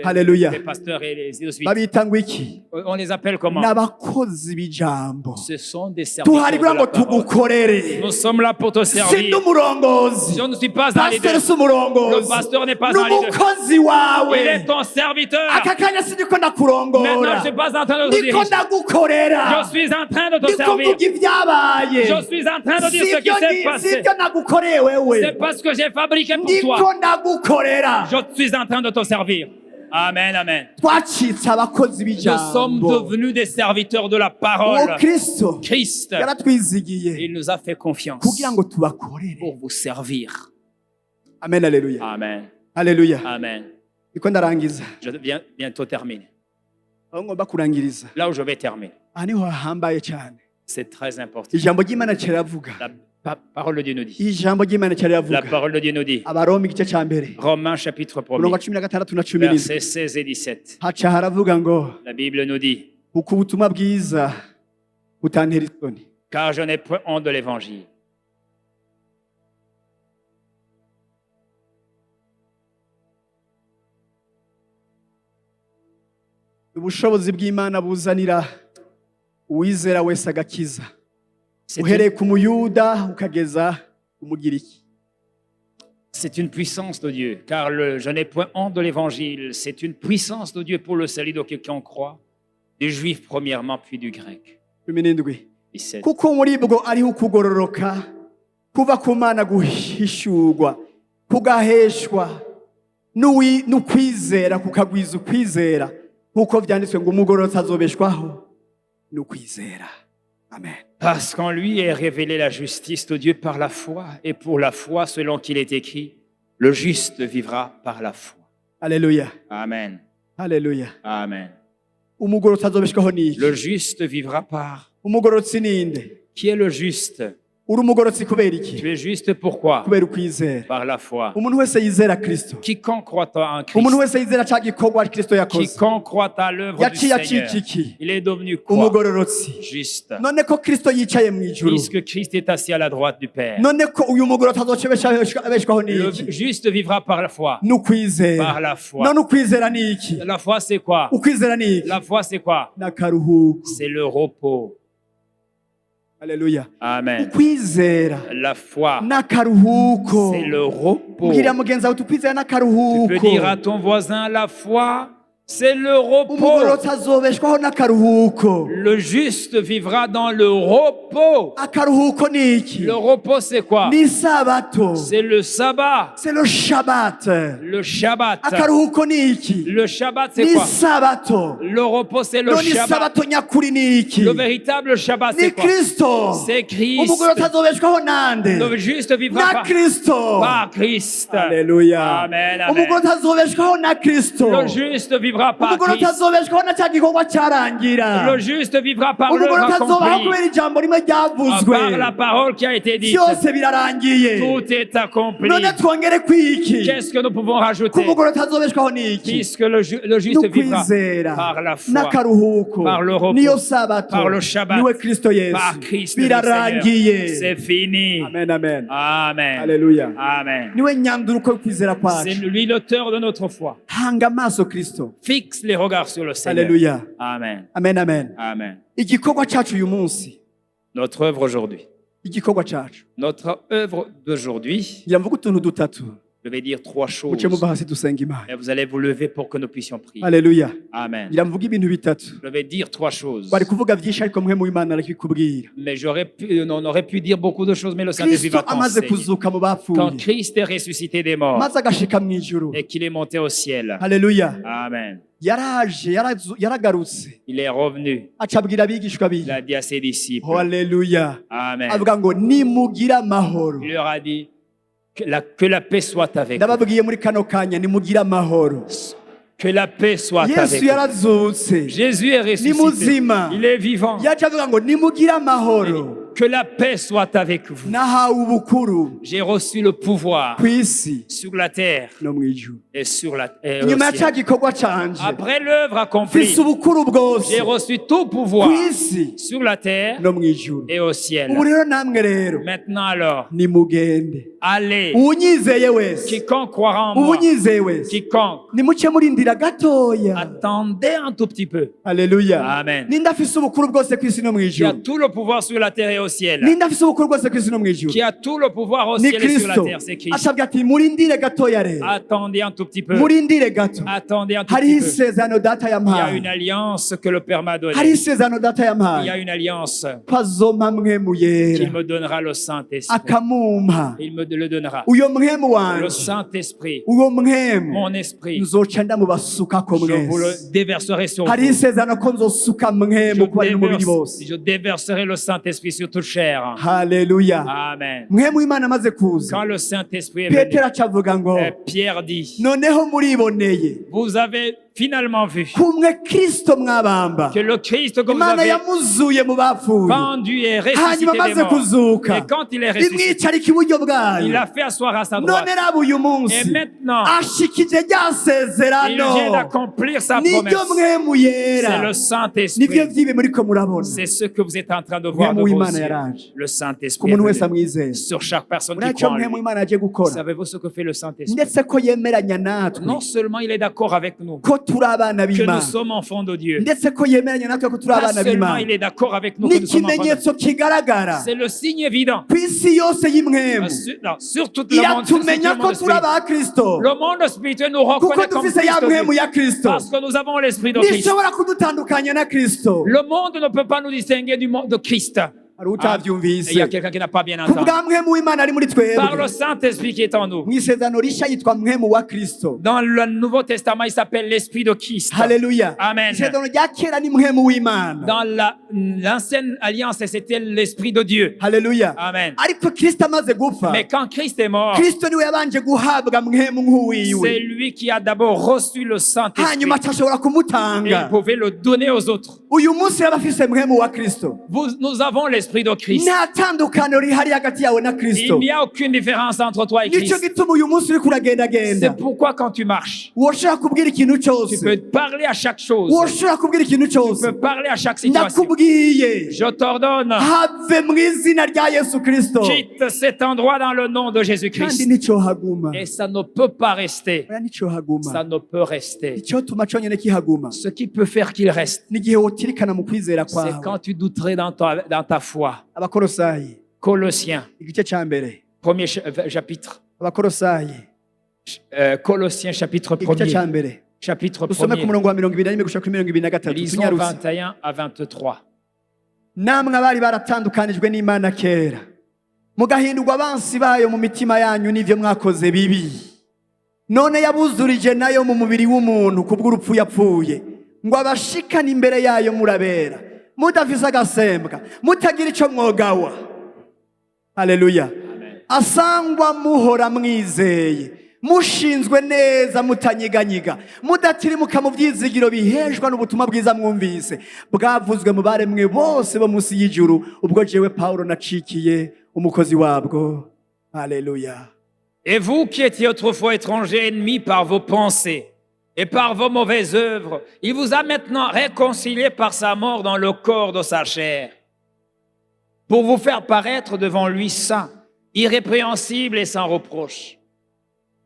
S1: Alléluia.
S2: les pasteurs et les suites?
S1: Babita ngo iki?
S2: On les appelle comment?
S1: N'abakozi b'ijambo.
S2: Ce sont des serviteurs
S1: Tuhari
S2: de
S1: kugira
S2: la
S1: ngo
S2: parole.
S1: tugukorere.
S2: Nous sommes là pour te
S1: Si
S2: servir.
S1: n'umurongozi.
S2: Je ne suis pas un leader.
S1: Pasteur si umurongozi.
S2: Le pasteur n'est pas un leader.
S1: N'umukozi
S2: Il
S1: wawe.
S2: est ton serviteur.
S1: Aka kanya sindiko
S2: Maintenant,
S1: ndakurongora.
S2: je ne suis pas en train de te
S1: Ndiko
S2: diriger.
S1: ndagukorera.
S2: Je suis en train de te
S1: Ndiko
S2: servir.
S1: mvuga ibyabaye.
S2: Je suis en train de dire ce qui s'est passé.
S1: Sibyo nagukoreye wewe.
S2: C'est parce que j'ai fabriqué pour
S1: Ndiko
S2: toi.
S1: ndagukorera.
S2: Je suis en train de te servir. Amen, amen.
S1: Twacitse abakozi
S2: Nous sommes
S1: b'ijambo.
S2: devenus des serviteurs de la
S1: Uwo
S2: parole.
S1: Kristo
S2: Christ,
S1: yaratwizigiye
S2: il nous a fait confiance
S1: kugira ngo tubakorere.
S2: pour vous servir.
S1: Amen, alléluia.
S2: Amen.
S1: Haleluya.
S2: Amen.
S1: Niko ndarangiza.
S2: Je viens bientôt terminer.
S1: Aho ngomba kurangiriza.
S2: Là où je vais terminer,
S1: Aha niho hahambaye cyane.
S2: c'est très important.
S1: Ijambo ry'Imana kiravuga.
S2: La parole de Dieu nous dit.
S1: Ijambo ry'Imana
S2: La
S1: kiravuga.
S2: parole de Dieu nous dit.
S1: Abaroma igice cya mbere.
S2: Romains chapitre
S1: Umurongo
S2: 1er,
S1: wa 16 na 17.
S2: versets 16 et 17.
S1: Haca haravuga ngo
S2: La Bible nous dit,
S1: uko ubutumwa bwiza butantera isoni.
S2: car je n'ai point honte de l'évangile.
S1: Ubushobozi bw'Imana buzanira uwizera wese agakiza.
S2: C'est
S1: Uhereye
S2: une,
S1: ku muyuda ukageza ku mugiriki.
S2: c'est une puissance de Dieu, car je n'ai point honte de l'évangile. C'est une puissance de Dieu pour le salut de quiconque croit, du juif premièrement, puis du grec.
S1: 17.
S2: 17.
S1: Kuko muri bwo ariho ukugororoka kuva ku Mana guhishurwa kugaheshwa n'ukwizera kukagwiza ukwizera nk'uko vyanditswe ngo umugororotsi azobeshwaho n'ukwizera. Amen.
S2: Parce qu'en lui est révélée la justice de Dieu par la foi, et pour la foi, selon qu'il est écrit, le juste vivra par la foi.
S1: Alléluia.
S2: Amen.
S1: Alléluia.
S2: Amen.
S1: umugororotsi azobeshwaho n'iki?
S2: Le juste vivra par.
S1: Umugororotsi ninde?
S2: Qui est le juste?
S1: Uri umugororotsi kubera iki?
S2: Tu es juste pourquoi?
S1: Kubera ukwizera.
S2: Par la foi.
S1: Umuntu wese yizera Kristo,
S2: Quiconque croit en
S1: umuntu
S2: Christ,
S1: wese yizera ca gikorwa Kristo yakoze,
S2: quiconque croit à l'œuvre du
S1: yaciye
S2: Seigneur,
S1: acika iki?
S2: il est devenu quoi?
S1: Umugororotsi.
S2: Juste.
S1: None ko Kristo yicaye mu ijuru,
S2: Puisque Christ est assis à la droite du Père.
S1: none ko uyu mugororotsi abeshwaho
S2: Le
S1: n'iki?
S2: juste vivra par la foi.
S1: N'ukwizera.
S2: Par la foi.
S1: None ukwizera ni iki?
S2: La foi, c'est quoi?
S1: Ukwizera ni iki?
S2: La foi, c'est quoi?
S1: N'akaruhuko.
S2: C'est le repos.
S1: Haleluya.
S2: Amen.
S1: Ukwizera
S2: La foi,
S1: n'akaruhuko.
S2: c'est le repos.
S1: Mbwira mugenzi wawe ukwizera
S2: Tu
S1: n'akaruhuko.
S2: peux dire à ton voisin, la foi, c'est le repos.
S1: Umugororotsi azobeshwaho n'akaruhuko.
S2: Le juste vivra dans le repos.
S1: Akaruhuko ni iki?
S2: Le repos, c'est quoi?
S1: Ni isabato.
S2: C'est le sabbat.
S1: C'est le Shabbat.
S2: Le Shabbat.
S1: Akaruhuko ni iki?
S2: Le Shabbat, c'est
S1: Ni
S2: quoi?
S1: isabato.
S2: Le repos, c'est le
S1: None
S2: Shabbat.
S1: isabato nyakuri ni iki?
S2: Le véritable Shabbat,
S1: Ni
S2: c'est quoi?
S1: Kristo.
S2: C'est Christ.
S1: Umugororotsi azobeshwaho nande?
S2: Le juste vivra
S1: Na
S2: par,
S1: Kristo.
S2: par Christ.
S1: Haleluya.
S2: Amen, amen.
S1: Umugororotsi azobeshwaho na Kristo.
S2: Le juste vivra par
S1: Umugororotsi
S2: Christ.
S1: azobeshwaho na ca gikorwa cyarangira.
S2: Le juste vivra par l'œuvre
S1: Umugororotsi azobaho
S2: accomplie.
S1: kubera ijambo rimwe ryavuzwe.
S2: Par la parole qui a été dite.
S1: Byose birarangiye.
S2: Tout est accompli.
S1: None twongere kwiki?
S2: Qu'est-ce que nous pouvons rajouter?
S1: Kumugororotsi azobeshwaho n'iki?
S2: Puisque le juste vivra
S1: N'ukwizera
S2: par la foi,
S1: n'akaruhuko
S2: par le repos,
S1: niyo sabato
S2: par le Shabbat,
S1: niwe Kristo Yesu
S2: par Christ le Seigneur.
S1: birarangiye.
S2: C'est fini.
S1: Amen, amen.
S2: Amen.
S1: Haleluya.
S2: Amen.
S1: Niwe nyanduruko yo kwizera
S2: C'est
S1: kwacu.
S2: lui l'auteur de notre foi.
S1: Hanga amaso Kristo.
S2: Fixe les regards sur le Seigneur.
S1: Haleluya.
S2: Amen.
S1: Amen, amen.
S2: Amen.
S1: Igikorwa cacu uyu munsi,
S2: Notre œuvre aujourd'hui.
S1: igikorwa cacu,
S2: Notre œuvre d'aujourd'hui,
S1: ngira mvuga utuntu dutatu,
S2: je vais dire trois choses.
S1: muce muva hasi dusenga Imana.
S2: Et vous allez vous lever pour que nous puissions prier.
S1: Haleluya.
S2: Amen.
S1: Ngira mvuga ibintu bitatu,
S2: Je vais dire trois choses.
S1: bari kuvuga byinshi ariko mwe mu Imana arabikubwira.
S2: Mais on aurait pu dire beaucoup de choses, mais le Saint-Esprit
S1: Kristo
S2: va
S1: amaze
S2: t'enseigner.
S1: kuzuka mu
S2: Quand
S1: bapfuye,
S2: Christ est ressuscité des morts
S1: maze agashika mu ijuru.
S2: et qu'il est monté au ciel.
S1: Haleluya.
S2: Amen.
S1: Yaraje, yaragarutse,
S2: Il est revenu.
S1: aca abwira abigishwa
S2: Il
S1: biwe.
S2: a dit à ses disciples.
S1: Haleluya.
S2: Amen.
S1: Avuga ngo nimugire amahoro.
S2: Il leur a dit que la paix soit avec vous.
S1: Ndababwiye muri kano kanya nimugire amahoro.
S2: Que la paix soit
S1: Yesu
S2: avec vous.
S1: yarazutse.
S2: Jésus est
S1: Ni
S2: ressuscité.
S1: muzima.
S2: Il est vivant.
S1: Yaca avuga ngo nimugire amahoro.
S2: Que la paix soit avec vous.
S1: Nahawe ubukuru
S2: J'ai reçu le pouvoir
S1: ku isi
S2: sur la terre
S1: no mu ijuru.
S2: et au
S1: Inyuma ya ca
S2: ciel.
S1: gikorwa canje,
S2: Après l'œuvre accomplie,
S1: mfise ubukuru bwose
S2: j'ai reçu tout pouvoir
S1: ku isi
S2: sur la terre
S1: no mu ijuru.
S2: et au ciel.
S1: Ubu rero namwe rero
S2: Maintenant alors,
S1: nimugende.
S2: allez,
S1: Uwunyizeye wese,
S2: quiconque croira en moi,
S1: uwunyizeye wese,
S2: quiconque,
S1: nimuce murindira gatoya.
S2: attendez un tout petit peu.
S1: Haleluya.
S2: Amen.
S1: Ninde afise ubukuru bwose ku isi no mu
S2: Qui a
S1: ijuru?
S2: tout le pouvoir sur la terre et au ciel.
S1: Ninde afise ubukuru bwose ku isi no mu ijuru?
S2: Qui a tout le pouvoir au
S1: Ni
S2: ciel et sur la
S1: Kristo.
S2: terre, c'est Christ.
S1: Asabwe ati murindire gatoya rero.
S2: Attendez un tout petit peu.
S1: Murindire gato.
S2: Attendez un tout
S1: Hariho
S2: petit peu.
S1: isezerano data
S2: Il y a
S1: yampaye.
S2: une alliance que le Père m'a
S1: Hariho
S2: donnée.
S1: isezerano data
S2: Il y
S1: yampaye.
S2: a une alliance
S1: Ko azompa mwemu
S2: qu'il
S1: yera
S2: me donnera le Saint-Esprit.
S1: akamumpa.
S2: Il me le donnera.
S1: Uyo mwemu
S2: Le
S1: wanje,
S2: Saint-Esprit,
S1: uwo mwemu
S2: mon esprit,
S1: nzoca ndamubasukako
S2: je vous le
S1: mwese.
S2: déverserai sur
S1: Hariho
S2: vous.
S1: isezerano ko nzosuka mwemu ku bari mu mubiri bose.
S2: Je déverserai le Saint-Esprit sur toute chair.
S1: Haleluya.
S2: Amen.
S1: Mwemu w'Imana amaze kuza,
S2: Quand le Saint-Esprit est venu,
S1: Petero aca avuga ngo
S2: Pierre dit,
S1: noneho muriboneye
S2: vous avez finalement vu
S1: kumwe Kristo mwabamba,
S2: que le Christ que vous
S1: Imana
S2: avez
S1: yamuzuye mu bapfuye,
S2: pendu et ressuscité
S1: hanyuma
S2: des
S1: amaze
S2: morts.
S1: kuzuka
S2: Et quand il est ressuscité,
S1: imwicarika iburyo
S2: il
S1: bwayo.
S2: a fait asseoir à sa
S1: None
S2: droite.
S1: raba uyu
S2: Et
S1: munsi
S2: maintenant,
S1: ashikije rya
S2: il
S1: sezerano,
S2: vient d'accomplir sa
S1: niryo
S2: promesse.
S1: mwemu
S2: C'est
S1: yera,
S2: le
S1: nivyo
S2: Saint-Esprit.
S1: vyibe muriko murabona.
S2: C'est ce que vous êtes en train de voir de
S1: Mwemu
S2: vos
S1: w'Imana
S2: yeux.
S1: yaraje
S2: Le
S1: ku
S2: Saint-Esprit est
S1: muntu wese
S2: venu
S1: amwizera.
S2: sur chaque personne qui
S1: Muraco
S2: croit en
S1: mwemu
S2: lui.
S1: w'Imana aje gukora,
S2: Savez-vous ce que fait le Saint-Esprit?
S1: ndetse ko yemeranya natwe
S2: Non seulement il est d'accord avec nous,
S1: ko turi abana
S2: que nous
S1: b'Imana,
S2: sommes enfants de Dieu,
S1: ndetse ko yemeranya natwe ko turi
S2: pas
S1: abana
S2: seulement
S1: b'Imana.
S2: il est d'accord avec nous que nous sommes enfants de Dieu.
S1: N'ikimenyetso kigaragara
S2: C'est le signe évident.
S1: ku isi yose y'imwemu,
S2: Sur tout le monde, sur tout le
S1: iratumenya ko
S2: monde
S1: turi
S2: spirituel.
S1: aba Kristo,
S2: Le monde spirituel nous
S1: kuko
S2: reconnaît comme
S1: dufise ya
S2: Christ
S1: mwemu
S2: Dieu.
S1: ya Kristo.
S2: Parce que nous avons l'esprit de Christ.
S1: Ntishobora kudutandukanya na Kristo.
S2: Le monde ne peut pas nous distinguer du monde de Christ.
S1: hari
S2: Ah, et il y
S1: utavyumvise
S2: a quelqu'un qui n'a pas bien
S1: ku
S2: entendu.
S1: bwa mpwemu w'imana ari muri
S2: Par le
S1: twebwe
S2: Saint-Esprit qui est en nous.
S1: mu isezerano rishya yitwa mpwemu wa kristo.
S2: Dans le Nouveau Testament, il s'appelle l'Esprit de Christ.
S1: Haleluya.
S2: Amen.
S1: Isezerano rya kera ni mpwemu w'imana.
S2: Dans l'ancienne alliance, c'était l'Esprit de Dieu.
S1: Haleluya.
S2: Amen.
S1: ariko kristo amaze gupfa,
S2: Mais quand Christ est mort,
S1: kristo niwe yabanje guhabwa mpwemu nk'uwiwe,
S2: c'est lui qui a d'abord reçu le Saint-Esprit.
S1: hanyuma atashobora
S2: Et il
S1: kumutanga.
S2: pouvait le donner aux autres.
S1: uyu munsi yaba afise mpwemu wa kristo,
S2: Nous avons l'Esprit de Christ.
S1: nta tandukaniro rihari hagati yawe na kristo.
S2: Il n'y a aucune différence entre toi et
S1: nicyo
S2: Christ.
S1: gituma uyu munsi uriko uragendagenda,
S2: C'est pourquoi quand tu marches,
S1: woshobora kubwira ikintu
S2: tu
S1: cyose,
S2: peux parler à chaque chose.
S1: woshobora kubwira ikintu
S2: Tu
S1: cyose.
S2: peux parler à chaque situation.
S1: ndakubwiye
S2: Je t'ordonne,
S1: have mu izina rya yesu kristo,
S2: quitte cet endroit dans le nom de
S1: kandi
S2: Jésus-Christ.
S1: nicyo haguma,
S2: Et ça ne peut pas rester.
S1: oya nicyo haguma.
S2: Ça ne peut rester.
S1: icyotuma cyonyine kihaguma
S2: Ce qui peut faire qu'il reste,
S1: n'igihe wotirikana mu kwizera
S2: c'est
S1: kwawe.
S2: quand tu douterais dans ta foi.
S1: abakolosayi
S2: Colossiens,
S1: igice cya mbere,
S2: premier chapitre.
S1: abakolosayi
S2: Colossiens, chapitre
S1: igice cya
S2: 1er.
S1: mbere,
S2: Chapitre
S1: dusome ku
S2: 1er.
S1: murongo wa 21 gushika kuri 23.
S2: Lisons
S1: tunyarutse.
S2: 21 à 23.
S1: namwe abari baratandukanijwe n'imana kera, mugahindurwa abansi bayo mu mitima yanyu n'ivyo mwakoze bibi, none yabuzurije nayo mu mubiri w'umuntu kubw'urupfu yapfuye, ngo abashikane imbere yayo murabera, mudafise agasembwa, mutagira ico mwogawa. Haleluya. asangwa muhora mwizeye, mushinzwe neza, mutanyiganyiga, mudatirimuka mu byizigiro biheshwa n'ubutumwa bwiza mwumvise, bwavuzwe mu baremwe bose bo munsi y'ijuru, ubwo jewe Pawulo nacikiye umukozi wabwo. Haleluya.
S2: Et vous qui étiez autrefois étrangers, ennemis par vos pensées et par vos mauvaises œuvres, il vous a maintenant réconciliés par sa mort dans le corps de sa chair, pour vous faire paraître devant lui saint, irrépréhensible et sans reproche.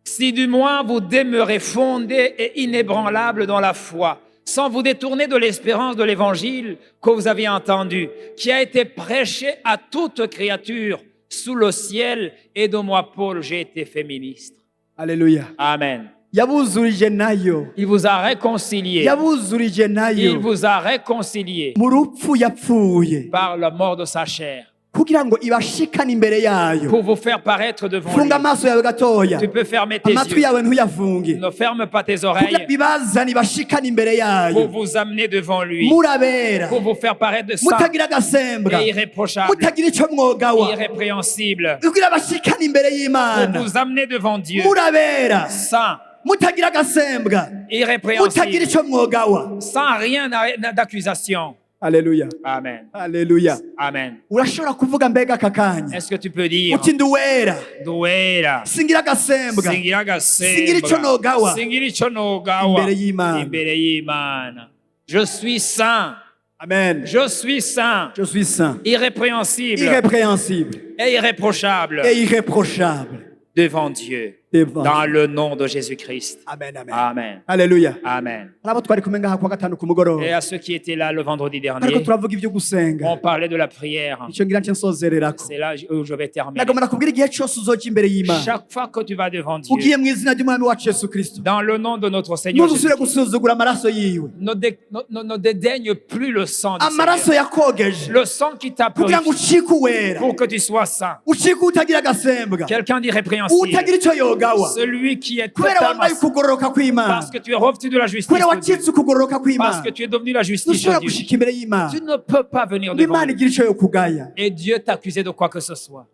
S2: Si du moins vous demeurez fondés et inébranlables dans la foi, sans vous détourner de l'espérance de l'évangile que vous avez entendu, qui a été prêché à toute créature sous le ciel, et de moi, Paul, j'ai été fait ministre.
S1: Haleluya.
S2: Amen.
S1: Yabuzurije nayo,
S2: Il vous a réconcilié.
S1: yabuzurije
S2: Il
S1: nayo
S2: vous a réconcilié
S1: mu rupfu yapfuye,
S2: par la mort de sa chair,
S1: kugira ngo ibashikane imbere yayo.
S2: pour vous faire paraître devant lui.
S1: Funga amaso yawe gatoya,
S2: Tu peux fermer tes
S1: amatwi
S2: yeux.
S1: yawe ntuyafunge,
S2: Ne ferme pas tes
S1: kugira
S2: oreilles
S1: bibazane ibashikane imbere
S2: pour
S1: yayo,
S2: vous amener devant lui,
S1: murabera,
S2: pour vous faire paraître de saint
S1: mutagira agasembwa,
S2: et irréprochable,
S1: mutagira ico mwogawa,
S2: irrépréhensible,
S1: kugira bashikane imbere
S2: pour
S1: y'Imana,
S2: vous amener devant Dieu,
S1: murabera,
S2: saint,
S1: mutagira agasembwa, mutagira
S2: irrépréhensible,
S1: ico mwogawa.
S2: sans rien d'accusation.
S1: Haleluya.
S2: Amen.
S1: Haleluya.
S2: Amen.
S1: urashobora kuvuga mbega aka kanya
S2: Est-ce que tu peux dire,
S1: uti nduwera,
S2: Duera,
S1: singira agasembwa,
S2: singira
S1: singira ico nogawa
S2: singira ico nogawa
S1: imbere y'Imana.
S2: imbere y'Imana. Je suis saint,
S1: Amen.
S2: je suis saint,
S1: Je suis saint,
S2: irrépréhensible
S1: irrépréhensible
S2: et irréprochable
S1: et irréprochable
S2: devant Dieu,
S1: devant.
S2: dans le nom de Jésus-Christ.
S1: Amen, amen.
S2: Amen.
S1: Haleluya.
S2: Amen.
S1: hari abo twari kumwe ngaha kuwa gatanu ku mugoroba,
S2: Et à ceux qui étaient là le vendredi
S1: ariko
S2: dernier,
S1: turavuga ibyo gusenga,
S2: on parlait de la prière.
S1: icyo ngira nce nsozererako.
S2: C'est là où je vais terminer.
S1: nagomba nakubwira igihe cyose uzoja imbere y'Imana,
S2: Chaque fois que tu vas devant Dieu,
S1: ugiye mu izina ry'umwami wacu Yesu Kristo,
S2: dans le nom de notre Seigneur
S1: ntuzusubire
S2: Jésus,
S1: gusuzugura amaraso yiwe,
S2: ne dédaigne plus le sang du
S1: amaraso
S2: Seigneur.
S1: yakogeje
S2: Le sang qui t'a
S1: kugira ngo
S2: purifié
S1: ucike uwera,
S2: pour que tu sois saint.
S1: ucike utagira agasembwa,
S2: Quelqu'un d'irrépréhensible.
S1: utagira icyo yogawa,
S2: Celui qui est
S1: kubera
S2: totalement
S1: wambaye
S2: saint.
S1: ukugororoka kw'Imana,
S2: Parce que tu es revenu de la justice
S1: kubera
S2: de Dieu.
S1: wacitse ukugororoka
S2: Parce
S1: kw'Imana,
S2: que tu es devenu la justice
S1: ntushobora
S2: de Dieu.
S1: gushika imbere y'Imana
S2: Tu ne peux pas venir
S1: ngo
S2: devant
S1: Imana
S2: lui.
S1: igire icyo yokugaya.
S2: Et Dieu t'accusait de quoi que ce soit.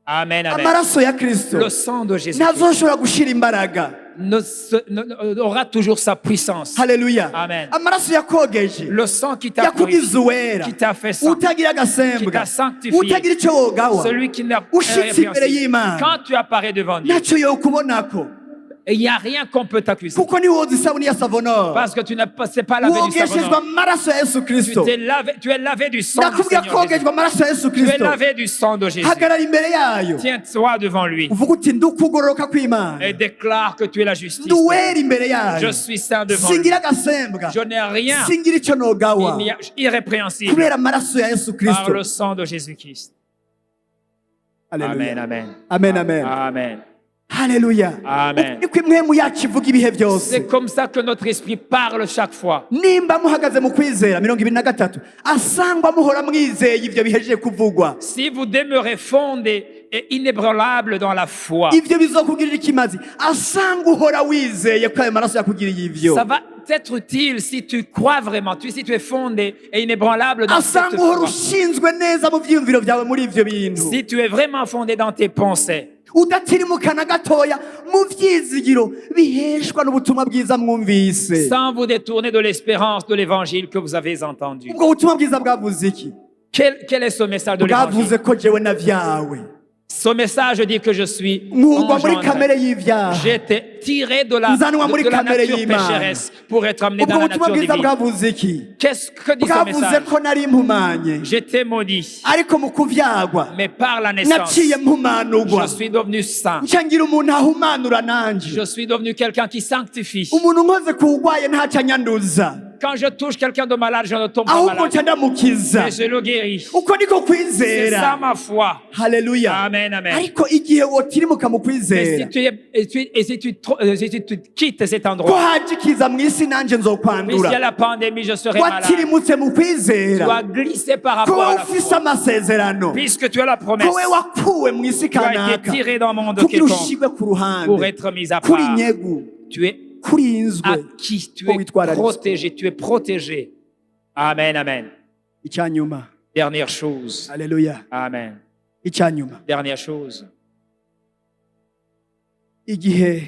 S2: Amen, amen.
S1: amaraso ya Kristo
S2: Le sang de Jésus
S1: ntazoshobora gushira imbaraga.
S2: aura toujours sa puissance.
S1: Haleluya.
S2: Amen.
S1: amaraso yakogeje,
S2: Le sang qui t'a
S1: yakugize
S2: purifié,
S1: uwera,
S2: qui t'a fait saint,
S1: utagira
S2: qui
S1: agasembwa,
S2: t'a sanctifié,
S1: utagira icyo wogawa,
S2: celui qui n'a
S1: ushitse imbere y'Imana,
S2: Quand tu apparais devant Dieu,
S1: ntacyo yokubonako,
S2: il n'y a rien qu'on peut t'accuser.
S1: kuko ni woza isabuni ya savonoro,
S2: Parce que tu n'as pas, c'est pas lavé du
S1: wogeshejwe
S2: savon.
S1: amaraso ya Yesu Kristo.
S2: Tu es lavé du sang du
S1: ndakubwira
S2: Seigneur Jésus.
S1: kogejwe amaraso ya Yesu
S2: Tu es
S1: Kristo,
S2: lavé du sang de Jésus.
S1: hagarara imbere yayo,
S2: Tiens-toi devant lui
S1: uvuga uti ndi ukugororoka kw'Imana,
S2: et déclare que tu es la justice.
S1: ndi uwera imbere yayo,
S2: Je suis saint devant lui.
S1: singira agasembwa,
S2: Je n'ai rien.
S1: singira icyo nogawa,
S2: Il n'y a irrépréhensible
S1: kubera amaraso ya Yesu
S2: par
S1: Kristo.
S2: le sang de Jésus-Christ. Amen,
S1: Haleluya.
S2: amen.
S1: Amen, amen.
S2: Amen.
S1: haleluya
S2: Amen.
S1: niko impwemu yacu ivuga ibihe byose
S2: C'est comme ça que notre esprit parle chaque fois.
S1: nimba muhagaze mu kwizera 23 asangwa muhora mwizeye ibyo bihejeje kuvugwa
S2: Si vous demeurez fondé et inébranlable dans la foi,
S1: ivyo bizokugirira ikimazi asanga uhora wizeye ko ayo maraso yakugiriye ivyo
S2: ça va être utile si tu crois vraiment, si tu es fondé et inébranlable dans cette
S1: asanga uhora
S2: foi.
S1: ushinzwe neza mu vyiyumviro vyawe muri ivyo bintu
S2: Si tu es vraiment fondé dans tes pensées,
S1: udatirimuka na gatoya mu vyizigiro biheshwa n'ubutumwa bwiza mwumvise
S2: sans vous détourner de l'espérance de l'évangile que vous avez entendu.
S1: ubwo butumwa bwiza bwavuze iki
S2: Quel est ce message de l'évangile?
S1: bwavuze ko jewe na vyawe
S2: Ce message dit que je suis
S1: mwugwa muri
S2: engendré.
S1: kamere y'ivyaha
S2: J'ai été tiré de la nature pécheresse pour être amené dans
S1: ubwo
S2: la
S1: butumwa
S2: nature
S1: bwiza
S2: divine.
S1: bwavuze iki
S2: Qu'est-ce que dit ce
S1: bwavuze
S2: message?
S1: ko nari impumanye
S2: J'étais maudit,
S1: ariko mu kuvyagwa
S2: mais par la naissance,
S1: naciye mpumanurwa
S2: je suis devenu saint.
S1: nca ngira umuntu ahumanura nanje
S2: Je suis devenu quelqu'un qui sanctifie.
S1: umuntu nkoze kuwugwaye ntaca nyanduza
S2: Quand je touche quelqu'un de malade, je ne tombe pas
S1: ahubwo
S2: malade,
S1: nca ndamukiza
S2: mais je le guéris.
S1: uko niko
S2: C'est ça
S1: kwizera
S2: ma foi.
S1: haleluya
S2: Amen, amen.
S1: ariko igihe wotirimuka mu
S2: Mais
S1: kwizera
S2: si tu, si tu quittes cet
S1: ko
S2: endroit,
S1: haje ikiza mu isi nanje
S2: puisqu'il y a
S1: nzokwandura
S2: la pandémie, je serai malade.
S1: watirimutse mu
S2: Tu
S1: kwizera
S2: dois glisser par
S1: ko
S2: rapport à
S1: wowe
S2: la
S1: ufise
S2: foi.
S1: amasezerano
S2: Puisque tu as la promesse,
S1: ko we wakuwe mu isi
S2: tu as été
S1: kanaka
S2: tiré dans le monde
S1: kugira
S2: quelconque
S1: ushigwe ku
S2: pour
S1: ruhande
S2: être mis à
S1: kuri
S2: part.
S1: nyegu
S2: Tu es
S1: kurinzwe
S2: acquis, tu
S1: ko
S2: es
S1: witwararizwa
S2: protégé, tu es protégé. Amen, amen.
S1: icyanyuma
S2: Dernière chose.
S1: haleluya
S2: Amen.
S1: icyanyuma
S2: Dernière chose.
S1: igihe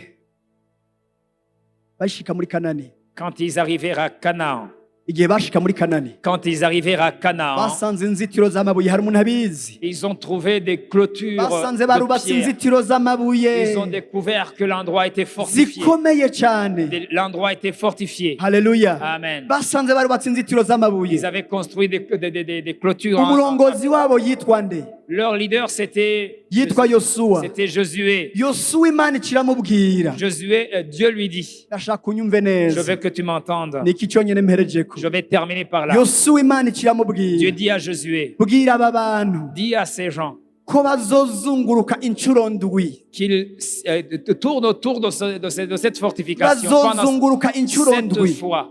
S1: bashika muri kanani
S2: Quand ils arrivèrent à Canaan,
S1: igihe bashika muri kanani
S2: quand ils arrivèrent à Canaan,
S1: basanze inzitiro z'amabuye hari umuntu abizi
S2: ils ont trouvé des clôtures
S1: basanze
S2: de
S1: barubatse
S2: pierre.
S1: inzitiro z'amabuye
S2: Ils ont découvert que l'endroit était fortifié.
S1: zikomeye cyane
S2: L'endroit était fortifié.
S1: haleluya
S2: Amen.
S1: basanze barubatse inzitiro z'amabuye
S2: Ils avaient construit des clôtures.
S1: umurongozi wabo yitwa nde
S2: Leur leader, c'était
S1: yitwa yosuwa
S2: Josué.
S1: yosuwa imana ikiramubwira
S2: Josué, Dieu lui dit,
S1: ndashaka unyumve
S2: je
S1: neza
S2: veux que tu m'entendes.
S1: ni iki cyonyine mperejeko
S2: Je vais terminer par là.
S1: yosuwa imana
S2: Dieu
S1: ikiramubwira
S2: dit à Josué,
S1: bwira aba bantu
S2: dis à ces gens
S1: ko bazozunguruka inshuro ndwi
S2: qu'ils tournent autour de cette fortification pendant
S1: bazozunguruka inshuro
S2: 7
S1: ndwi
S2: fois,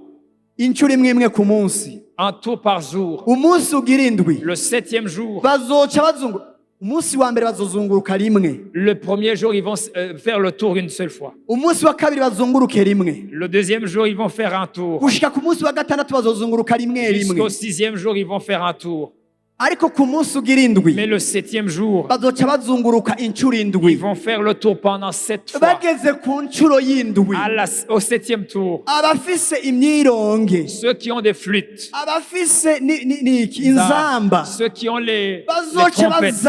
S1: inshuro imwe imwe ku munsi
S2: un tour par jour.
S1: umunsi ugira indwi
S2: Le 7e jour,
S1: bazoca bazunguruka umunsi wa mbere bazozunguruka rimwe
S2: le premier jour, ils vont faire le tour une seule fois.
S1: umunsi wa kabiri bazunguruke rimwe
S2: Le 2e jour, ils vont faire un tour.
S1: gushika ku munsi wa gatandatu bazozunguruka rimwe
S2: Jusqu'au
S1: rimwe
S2: 6e jour, ils vont faire un tour.
S1: ariko ku munsi ugira indwi
S2: Mais le 7e jour,
S1: bazoca bazunguruka inshuro
S2: ils
S1: indwi
S2: vont faire le tour pendant 7 fois.
S1: bageze ku nshuro y'indwi
S2: Au 7e tour,
S1: abafise imyironge
S2: ceux qui ont des flûtes,
S1: abafise niki inzamba
S2: ceux qui ont les
S1: bazoca
S2: trompettes,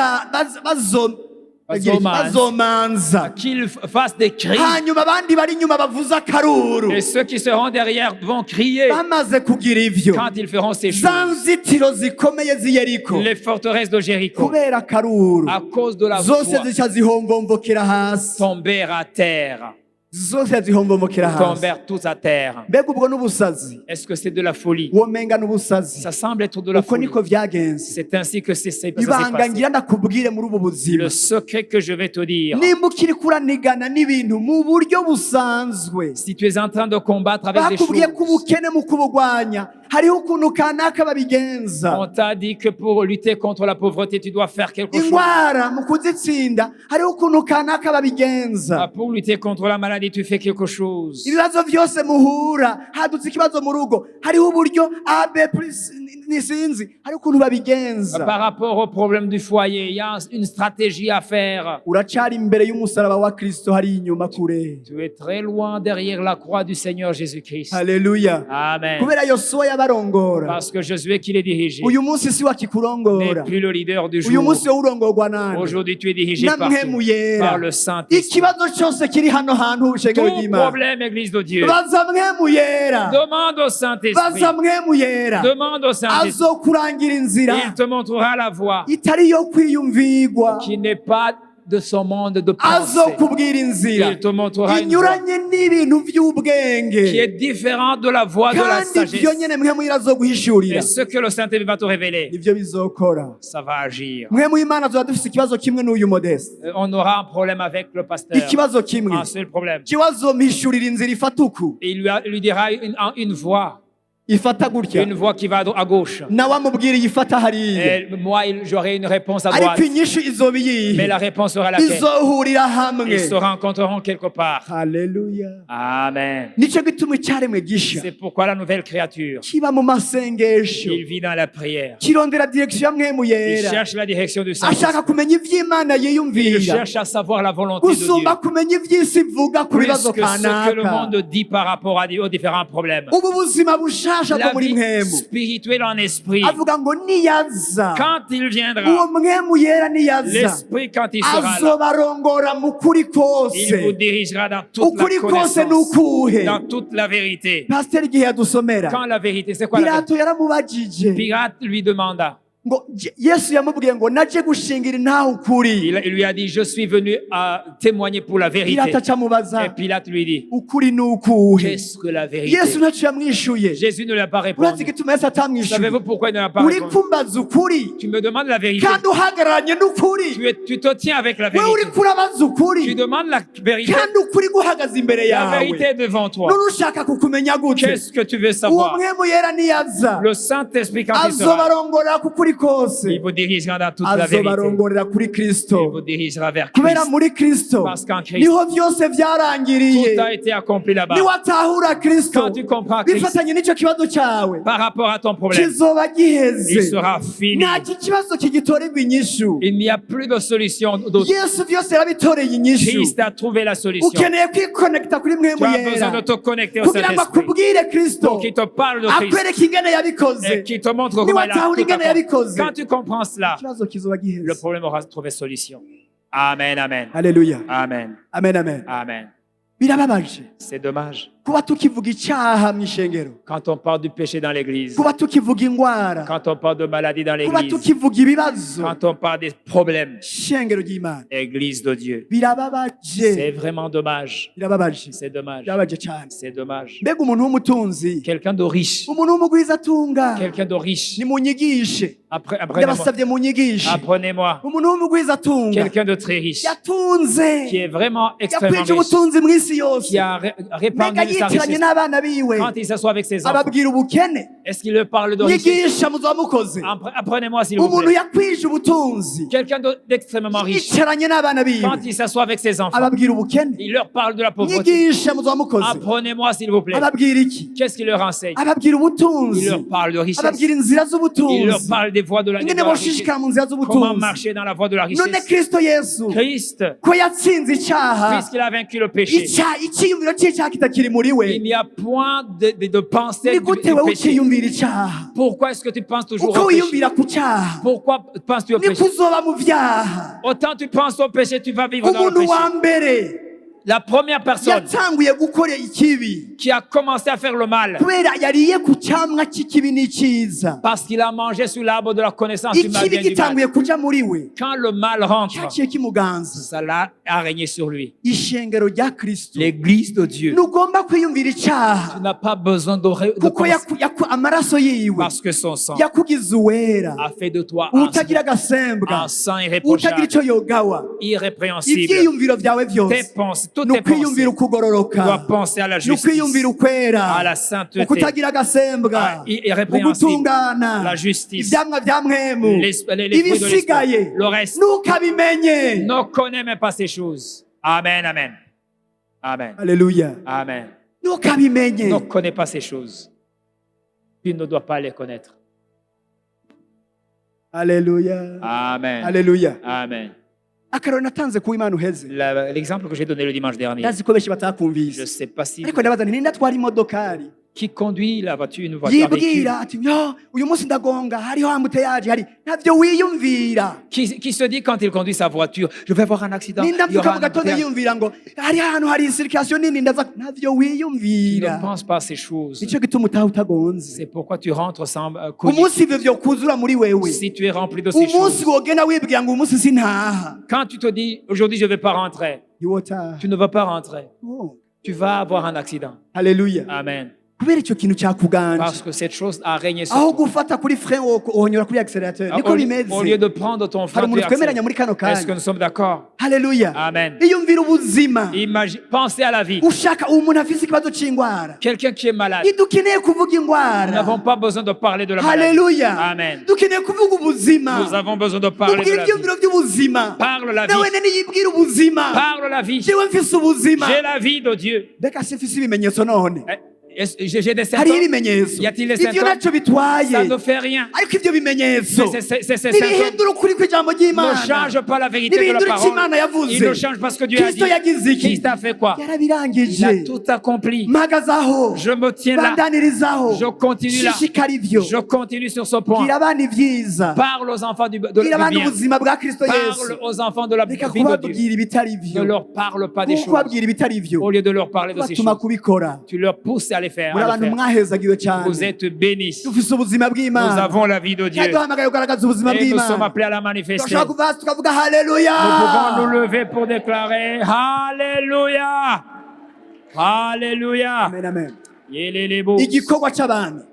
S1: bazomanza
S2: qu'ils fassent des cris.
S1: hanyuma abandi bari inyuma bavuza akaruru
S2: Et ceux qui seront derrière vont crier
S1: bamaze kugira ivyo
S2: quand ils feront ces choses.
S1: za nzitiro zikomeye z'i yeriko
S2: Les forteresses de Jéricho,
S1: kubera akaruru
S2: à cause de la
S1: zose
S2: foi,
S1: zica zihomvomvokera hasi
S2: tombèrent à terre.
S1: zose zihomvomokera hasi
S2: Tombèrent tous à terre.
S1: mbega ubwo n'ubusazi
S2: Est-ce que c'est de la folie?
S1: womenga n'ubusazi
S2: Ça semble être de la
S1: uko
S2: folie.
S1: niko vyagenze
S2: C'est ainsi que ça s'est
S1: ibanga
S2: passé.
S1: ngira ndakubwire muri ubu buzima
S2: Le secret que je vais te dire,
S1: nimba ukiri kuranigana n'ibintu mu buryo busanzwe
S2: si tu es en train de combattre avec des
S1: bakubwiye ko
S2: choses,
S1: ubukene mu kubugwanya hariho ukuntu kanaka babigenza
S2: on t'a dit que pour lutter contre la pauvreté, tu dois faire quelque chose.
S1: ingwara mu kuzitsinda hariho ukuntu kanaka babigenza
S2: Pour lutter contre la maladie, tu fais quelque chose.
S1: ibibazo byose muhura hadutse ikibazo mu rugo hariho uburyo AB plus nisinzi hariho ukuntu babigenza
S2: Par rapport au problème du foyer, il y a une stratégie à faire.
S1: uracari imbere y'umusaraba wa Kristo hari inyuma kure
S2: Tu es très loin derrière la croix du Seigneur Jésus-Christ.
S1: haleluya
S2: Amen.
S1: kubera yosuwa yabarongora
S2: Parce que Josué qui les dirigeait
S1: uyu munsi si
S2: n'est
S1: wakikurongora
S2: plus le leader du
S1: uyu
S2: jour.
S1: munsi wowe urongorwa nande
S2: Aujourd'hui, tu es dirigé
S1: na
S2: par,
S1: mpemu yera
S2: par le Saint-Esprit.
S1: ikibazo cyose kiri hano hantu ushengero
S2: Tout
S1: ry'Imana
S2: problème, Église de Dieu,
S1: baza mpemu yera
S2: demande au Saint-Esprit.
S1: baza mpemu yera
S2: Demande au Saint-Esprit.
S1: azokurangira inzira
S2: Il te montrera la voie
S1: itari yo kwiyumvigwa
S2: qui n'est pas de son monde de pensée.
S1: azokubwira inzira
S2: Il te montrera une voie
S1: inyuranye n'ibintu by'ubwenge
S2: qui est différente de la voie de la
S1: kandi ibyo
S2: sagesse.
S1: nyene mwe muirazoguhishurira
S2: Et ce que le Saint-Esprit va te révéler,
S1: nivyo bizokora
S2: ça va agir.
S1: mwe mu'Imana tuba dufise ikibazo kimwe n'uyu Modeste
S2: On aura un problème avec le pasteur.
S1: ikibazo kimwe
S2: Un seul problème.
S1: ikibazo mpishurira inzira ifata uku
S2: Et il lui dira une voie.
S1: ifata gutya
S2: Une voie qui va à gauche.
S1: nawe amubwira iyifata hariya
S2: Et moi, j'aurai une réponse à
S1: ariko
S2: droite.
S1: inyishu izoba
S2: Mais
S1: iyihe
S2: la réponse sera laquelle?
S1: izohurira hamwe
S2: Ils se rencontreront quelque part.
S1: haleluya
S2: Amen.
S1: nicyo gituma icyaremwe gisha
S2: C'est pourquoi la nouvelle créature,
S1: kiba mu masengesho
S2: il vit dans la prière.
S1: kirondera direkisiyo ya mwemu
S2: Il
S1: yera
S2: cherche la direction du Saint-Esprit.
S1: ashaka kumenya ivy'Imana
S2: Il
S1: yiyumvira
S2: cherche à savoir la volonté de Dieu.
S1: gusumba kumenya ivy'isi ivuga ku
S2: Plus
S1: bibazo
S2: que ce que le
S1: kanaka
S2: monde dit par rapport aux différents problèmes.
S1: ubu buzima bushasha
S2: La
S1: bwo muri
S2: vie
S1: mwemu
S2: spirituelle en esprit.
S1: avuga ngo niyaza
S2: Quand il
S1: uwo
S2: viendra,
S1: mwemu yera niyaza
S2: l'esprit, quand il sera là,
S1: azobarongora mu kuri
S2: il vous
S1: kose
S2: dirigera dans toute la
S1: ukuri kose ni
S2: connaissance,
S1: ukuhe
S2: dans toute la vérité.
S1: pasiteri igihe yadusomera
S2: Quand la vérité, c'est quoi la vérité?
S1: pilato yaramubajije
S2: Pilate lui demanda.
S1: ngo yesu yamubwiye ngo naje gushingira intahe ukuri
S2: Il lui a dit, je suis venu à témoigner pour la vérité.
S1: pilato acamubaza
S2: Et Pilate lui dit,
S1: ukuri ni ukuhe
S2: qu'est-ce que la vérité?
S1: yesu ntacyo yamwishuye
S2: Jésus ne l'a pas
S1: urazi
S2: répondu.
S1: igituma yesu atamwishuye
S2: Savez-vous pourquoi il ne l'a pas
S1: uri
S2: répondu?
S1: kumbaza ukuri
S2: Tu me demandes la vérité.
S1: kandi uhagararanye n'ukuri
S2: Tu te tiens avec la
S1: we uri
S2: vérité.
S1: kurabaza
S2: Tu
S1: ukuri
S2: demandes la vérité.
S1: kandi ukuri guhagaze imbere
S2: La
S1: yawe
S2: vérité est devant toi.
S1: none ushaka kukumenya gute
S2: Qu'est-ce que tu veux
S1: uwo
S2: savoir?
S1: mwemu yera niyaza
S2: Le Saint-Esprit, quand il sera là,
S1: azobarongorera ku kuri kose
S2: il vous dirigera dans toute la vérité.
S1: azobarongorera kuri
S2: Il
S1: kristo
S2: vous dirigera vers
S1: kubera
S2: Christ.
S1: muri kristo
S2: Parce qu'en Christ,
S1: niho byose byarangiriye
S2: tout a été accompli là-bas.
S1: niwatahura kristo
S2: Quand tu comprends Christ
S1: bifatanye n'icyo kibazo cyawe
S2: par rapport à ton problème,
S1: kizoba giheze
S2: il sera fini.
S1: nta kibazo kigitorerwa inyishu
S2: Il n'y a plus de solution d'autre.
S1: yesu byose yabitoreye inyishu
S2: Christ a trouvé la solution.
S1: ukeneye kwikonekita kuri
S2: Tu
S1: mwemu
S2: as besoin
S1: yera
S2: de te connecter au
S1: kugira ngo
S2: Saint-Esprit
S1: akubwire kristo
S2: pour qu'il te parle de Christ
S1: akwereke ingene yabikoze
S2: et qu'il te montre comment il a
S1: niwatahura
S2: tout
S1: ingene
S2: accompli.
S1: yabikoze
S2: Quand tu comprends cela,
S1: ikibazo kizoba
S2: le
S1: giheze
S2: problème aura trouvé solution. Amen, amen.
S1: haleluya
S2: Amen,
S1: amen amen
S2: amen.
S1: birababaje
S2: C'est dommage.
S1: kuba tukivuga icyaha mu ishengero
S2: Quand on parle du péché dans l'église,
S1: kuba tukivuga indwara
S2: quand on parle de maladie dans
S1: kuba
S2: l'église,
S1: tukivuga ibibazo
S2: quand on parle des problèmes,
S1: ishengero ry'imana
S2: église de Dieu,
S1: birababaje
S2: c'est vraiment dommage.
S1: birababaje
S2: C'est dommage.
S1: birababaje cyane
S2: C'est dommage.
S1: mbega umuntu w'umutunzi
S2: Quelqu'un de riche,
S1: umuntu w'umugwizatunga
S2: quelqu'un de riche,
S1: nimunyigishe
S2: apprenez-moi,
S1: ndabasabye munyigishe
S2: apprenez-moi,
S1: umuntu w'umugwizatunga
S2: quelqu'un de très riche,
S1: yatunze
S2: qui est vraiment extrêmement
S1: yakwije
S2: riche,
S1: ubutunzi mu isi yose
S2: qui a répandu
S1: mbega
S2: sa
S1: yicaranye
S2: richesse.
S1: n'abana biwe
S2: Quand il s'assoit avec ses enfants,
S1: ababwira ubukene
S2: est-ce qu'il leur parle de richesse?
S1: nyigisha muzaba mukoze
S2: Apprenez-moi s'il vous
S1: umuntu
S2: plaît.
S1: yakwije ubutunzi
S2: Quelqu'un d'extrêmement riche,
S1: yicaranye n'abana biwe
S2: quand il s'assoit avec ses enfants,
S1: ababwira ubukene
S2: il leur parle de la pauvreté.
S1: nyigisha muzaba mukoze
S2: Apprenez-moi s'il vous plaît.
S1: ababwira iki
S2: Qu'est-ce qu'il leur enseigne?
S1: ababwira
S2: Il
S1: ubutunzi
S2: leur parle de richesse.
S1: ababwira inzira
S2: Il leur
S1: z'ubutunzi
S2: parle des voies de la, de
S1: ingene
S2: la richesse.
S1: boshishikara mu nzira
S2: Comment
S1: z'ubutunzi
S2: marcher dans la voie de la
S1: none
S2: richesse.
S1: kristo yesu
S2: Christ,
S1: ko yatsinze icyaha
S2: puisqu'il a vaincu le péché,
S1: icyiyumviro cy'icyaha kitakiri muri we
S2: il n'y a point de pensée
S1: ni
S2: du
S1: gute wowe
S2: péché.
S1: ukiyumvira icyaha
S2: Pourquoi est-ce que tu penses toujours
S1: uko
S2: au péché?
S1: wiyumvira ku cyaha
S2: Pourquoi penses-tu au
S1: niko
S2: péché?
S1: uzoba mu byaha
S2: Autant tu penses au péché, tu vas vivre dans le
S1: umuntu wa
S2: péché.
S1: mbere
S2: La première personne
S1: yatanguye gukora ikibi
S2: qui a commencé à faire le mal
S1: kubera yariye ku cyamwa cy'ikibi n'icyiza
S2: parce qu'il a mangé sous l'arbre de la connaissance du mal
S1: ikibi
S2: et du mal.
S1: gitanguye kuja muri we
S2: Quand le mal rentre,
S1: cyaciye kimuganza
S2: ça a régné sur lui.
S1: ishengero rya kristo
S2: L'église de Dieu,
S1: ntugomba kwiyumvira
S2: tu
S1: icyaha
S2: n'as pas besoin de
S1: kuko amaraso yiwe
S2: parce que son sang
S1: yakugize uwera
S2: a fait de toi
S1: utagira agasembwa
S2: un sang
S1: utagira
S2: irréprochable,
S1: icyo yogawa
S2: irrépréhensible.
S1: ibyiyumviro byawe
S2: Tes
S1: byose
S2: pensées, toutes
S1: ni
S2: tes pensées,
S1: ukwiyumvira
S2: tu
S1: ukugororoka
S2: dois penser à la
S1: ni
S2: justice,
S1: ukwiyumvira ukwera
S2: à la sainteté,
S1: ukutagira agasembwa
S2: irrépréhensible,
S1: ugutungana
S2: la justice,
S1: ibyamwa bya mwemu
S2: les fruits de l'esprit.
S1: ibisigaye
S2: Le reste,
S1: ntukabimenye
S2: ne connais même pas ces choses. Amen, amen. Amen.
S1: Alléluia.
S2: Amen.
S1: ntukabimenye
S2: Ne connais pas ces choses. Tu ne dois pas les connaître.
S1: Alléluia.
S2: Amen.
S1: Alléluia.
S2: Amen.
S1: akarori natanze ku Imana uheze
S2: L'exemple que j'ai donné le dimanche dernier,
S1: ndazi ko benshi
S2: je ne
S1: batakumvise
S2: sais pas si...
S1: ariko ndabaza nti ninde atwara imodokari
S2: qui conduit une voiture avec
S1: yibwira ati yo uyu munsi ndagonga hariho ambuteyaje hari ntavyo wiyumvira.
S2: qui se dit quand il conduit sa voiture, je vais avoir un accident. Il y
S1: nindavyuka
S2: aura
S1: mu
S2: un
S1: gatondo
S2: embouteillage.
S1: yiyumvira ngo hari ahantu hari circulation nini ndaza ntavyo
S2: Tu ne
S1: wiyumvira.
S2: penses pas à ces choses.
S1: Nico gituma utaha utagonze.
S2: C'est pourquoi tu rentres sans conduire.
S1: Umunsi ivyo vyokuzura muri wewe.
S2: Si tu es rempli de ces
S1: Umunsi
S2: choses,
S1: wogenda wibwira ngo umunsi sintaha.
S2: quand tu te dis aujourd'hui je ne vais pas rentrer,
S1: Iwotaha.
S2: tu ne vas pas rentrer.
S1: Oh.
S2: Tu vas avoir un accident.
S1: Haleluya.
S2: Amen.
S1: Kubera ico kintu cyakuganje.
S2: Parce que cette chose a régné sur
S1: Aho
S2: toi.
S1: gufata kuri frein ohonyora kuri accélérateur. Niko
S2: Au
S1: bimeze.
S2: lieu de prendre ton
S1: Hari
S2: frein,
S1: umuntu
S2: tu
S1: twemeranya muri kano
S2: accélères. Est-ce que
S1: kanya.
S2: nous sommes d'accord?
S1: Haleluya.
S2: Amen.
S1: Iyumvira ubuzima.
S2: Imagine, pensez à la vie.
S1: Ushaka umuntu afise ikibazo c'ingwara.
S2: Quelqu'un qui est malade.
S1: Ntidukeneye kuvuga
S2: Nous
S1: ingwara.
S2: n'avons pas besoin de parler de la maladie.
S1: Haleluya.
S2: Amen.
S1: Dukeneye kuvuga ubuzima.
S2: Nous avons besoin de parler de
S1: Ubwira
S2: la vie.
S1: ivyumviro vy'ubuzima.
S2: Parle la vie.
S1: Nawe niyibwira ubuzima.
S2: Parle la vie.
S1: Jewe mfise ubuzima.
S2: J'ai la vie de Dieu.
S1: Reka sifise ibimenyetso none.
S2: J'ai des
S1: Hariho
S2: symptômes.
S1: ibimenyetso.
S2: Y a-t-il des
S1: Ivyo
S2: symptômes?
S1: naco bitwaye.
S2: Ça ne fait rien.
S1: Ariko ivyo bimenyetso
S2: C'est ces symptômes
S1: ntibihindura ukuri kw'ijambo
S2: ne
S1: ry'Imana.
S2: changent pas la vérité de la
S1: Ntibihindura icyo Imana
S2: parole. Ils
S1: yavuze.
S2: ne changent pas ce que Dieu a dit.
S1: Kristo yagize iki?
S2: Christ a fait quoi? Il a
S1: yarabirangije.
S2: tout accompli.
S1: mpagazaho
S2: Je me tiens là.
S1: bandanirizaho
S2: Je continue là.
S1: shishikara ivyo
S2: Je continue sur ce point.
S1: bwira abana ibyiza
S2: Parle aux enfants du
S1: bwira abana
S2: bien.
S1: ubuzima bwa Kristo Yesu.
S2: Parle aux enfants de la vie
S1: Reka
S2: de Dieu.
S1: kubabwira ibitari
S2: Ne
S1: ivyo
S2: leur parle pas des
S1: kuko
S2: choses.
S1: kubabwira ibitari ivyo
S2: Au lieu de leur parler de ces
S1: batuma
S2: choses,
S1: kubikora.
S2: tu leur pousses à les faire.
S1: muri
S2: à le
S1: abantu
S2: faire.
S1: mwahezagiwe cyane
S2: Vous êtes bénis.
S1: dufise ubuzima
S2: Nous
S1: bw'Imana
S2: avons la vie de Dieu.
S1: kandi duhamagaye kugaragaza ubuzima
S2: Et nous sommes
S1: bw'Imana.
S2: appelés à la manifester.
S1: turashobora kuva hasi tukavuga haleluya.
S2: Nous pouvons nous lever pour déclarer Alléluia. Alléluia.
S1: Amen, amen.
S2: Yelelebo.
S1: igikorwa c'abana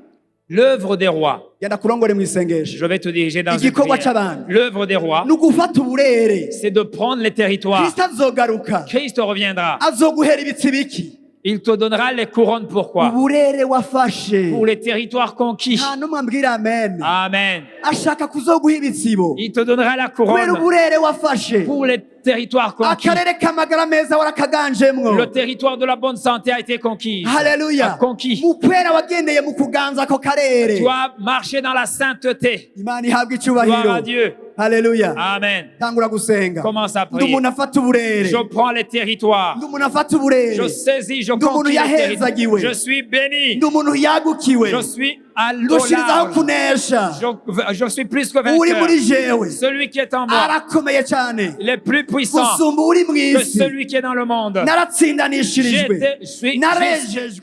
S2: L'œuvre des rois.
S1: genda kurongore mu isengesho.
S2: Je vais te diriger dans une
S1: Igikorwa
S2: prière.
S1: c'abana.
S2: L'œuvre des rois,
S1: ni ugufata uburere.
S2: c'est de prendre les territoires.
S1: Kristo azogaruka
S2: Christ reviendra.
S1: azoguhera ibitsi biki.
S2: Il te donnera les couronnes. Pourquoi?
S1: uburere wafashe
S2: Pour les territoires conquis.
S1: nta n'umwe ambwira amen.
S2: Amen.
S1: ashaka kuzoguha ibitsibo
S2: Il te donnera la
S1: kubera
S2: couronne
S1: uburere wafashe.
S2: pour les territoires conquis.
S1: akarere k'amagara meza warakaganjemwo.
S2: Le territoire de la bonne santé a été conquis.
S1: haleluya.
S2: A conquis.
S1: mu kwera wagendeye mu kuganza ako karere.
S2: Tu as marché dans la sainteté.
S1: imana ihabwa
S2: Gloire à
S1: icyubahiro.
S2: Dieu.
S1: haleluya.
S2: Amen.
S1: tangura gusenga.
S2: Commence à
S1: ndi
S2: prier.
S1: umuntu afata uburere.
S2: Je prends les territoires.
S1: ndi umuntu afata uburere.
S2: Je saisis, je
S1: Ndi umuntu
S2: conquis les territoires.
S1: yahezagiwe.
S2: Je suis béni.
S1: ndi umuntu yagukiwe.
S2: Je suis à
S1: ndushirizaho
S2: l'eau.
S1: kunesha.
S2: Je suis plus que
S1: uri
S2: vainqueur.
S1: muri jewe
S2: Celui qui est en moi,
S1: arakomeye cyane
S2: il est plus puissant
S1: gusumba uri mu
S2: que
S1: isi.
S2: celui qui est dans le monde.
S1: naratsindanishirijwe
S2: Je suis
S1: narejejwe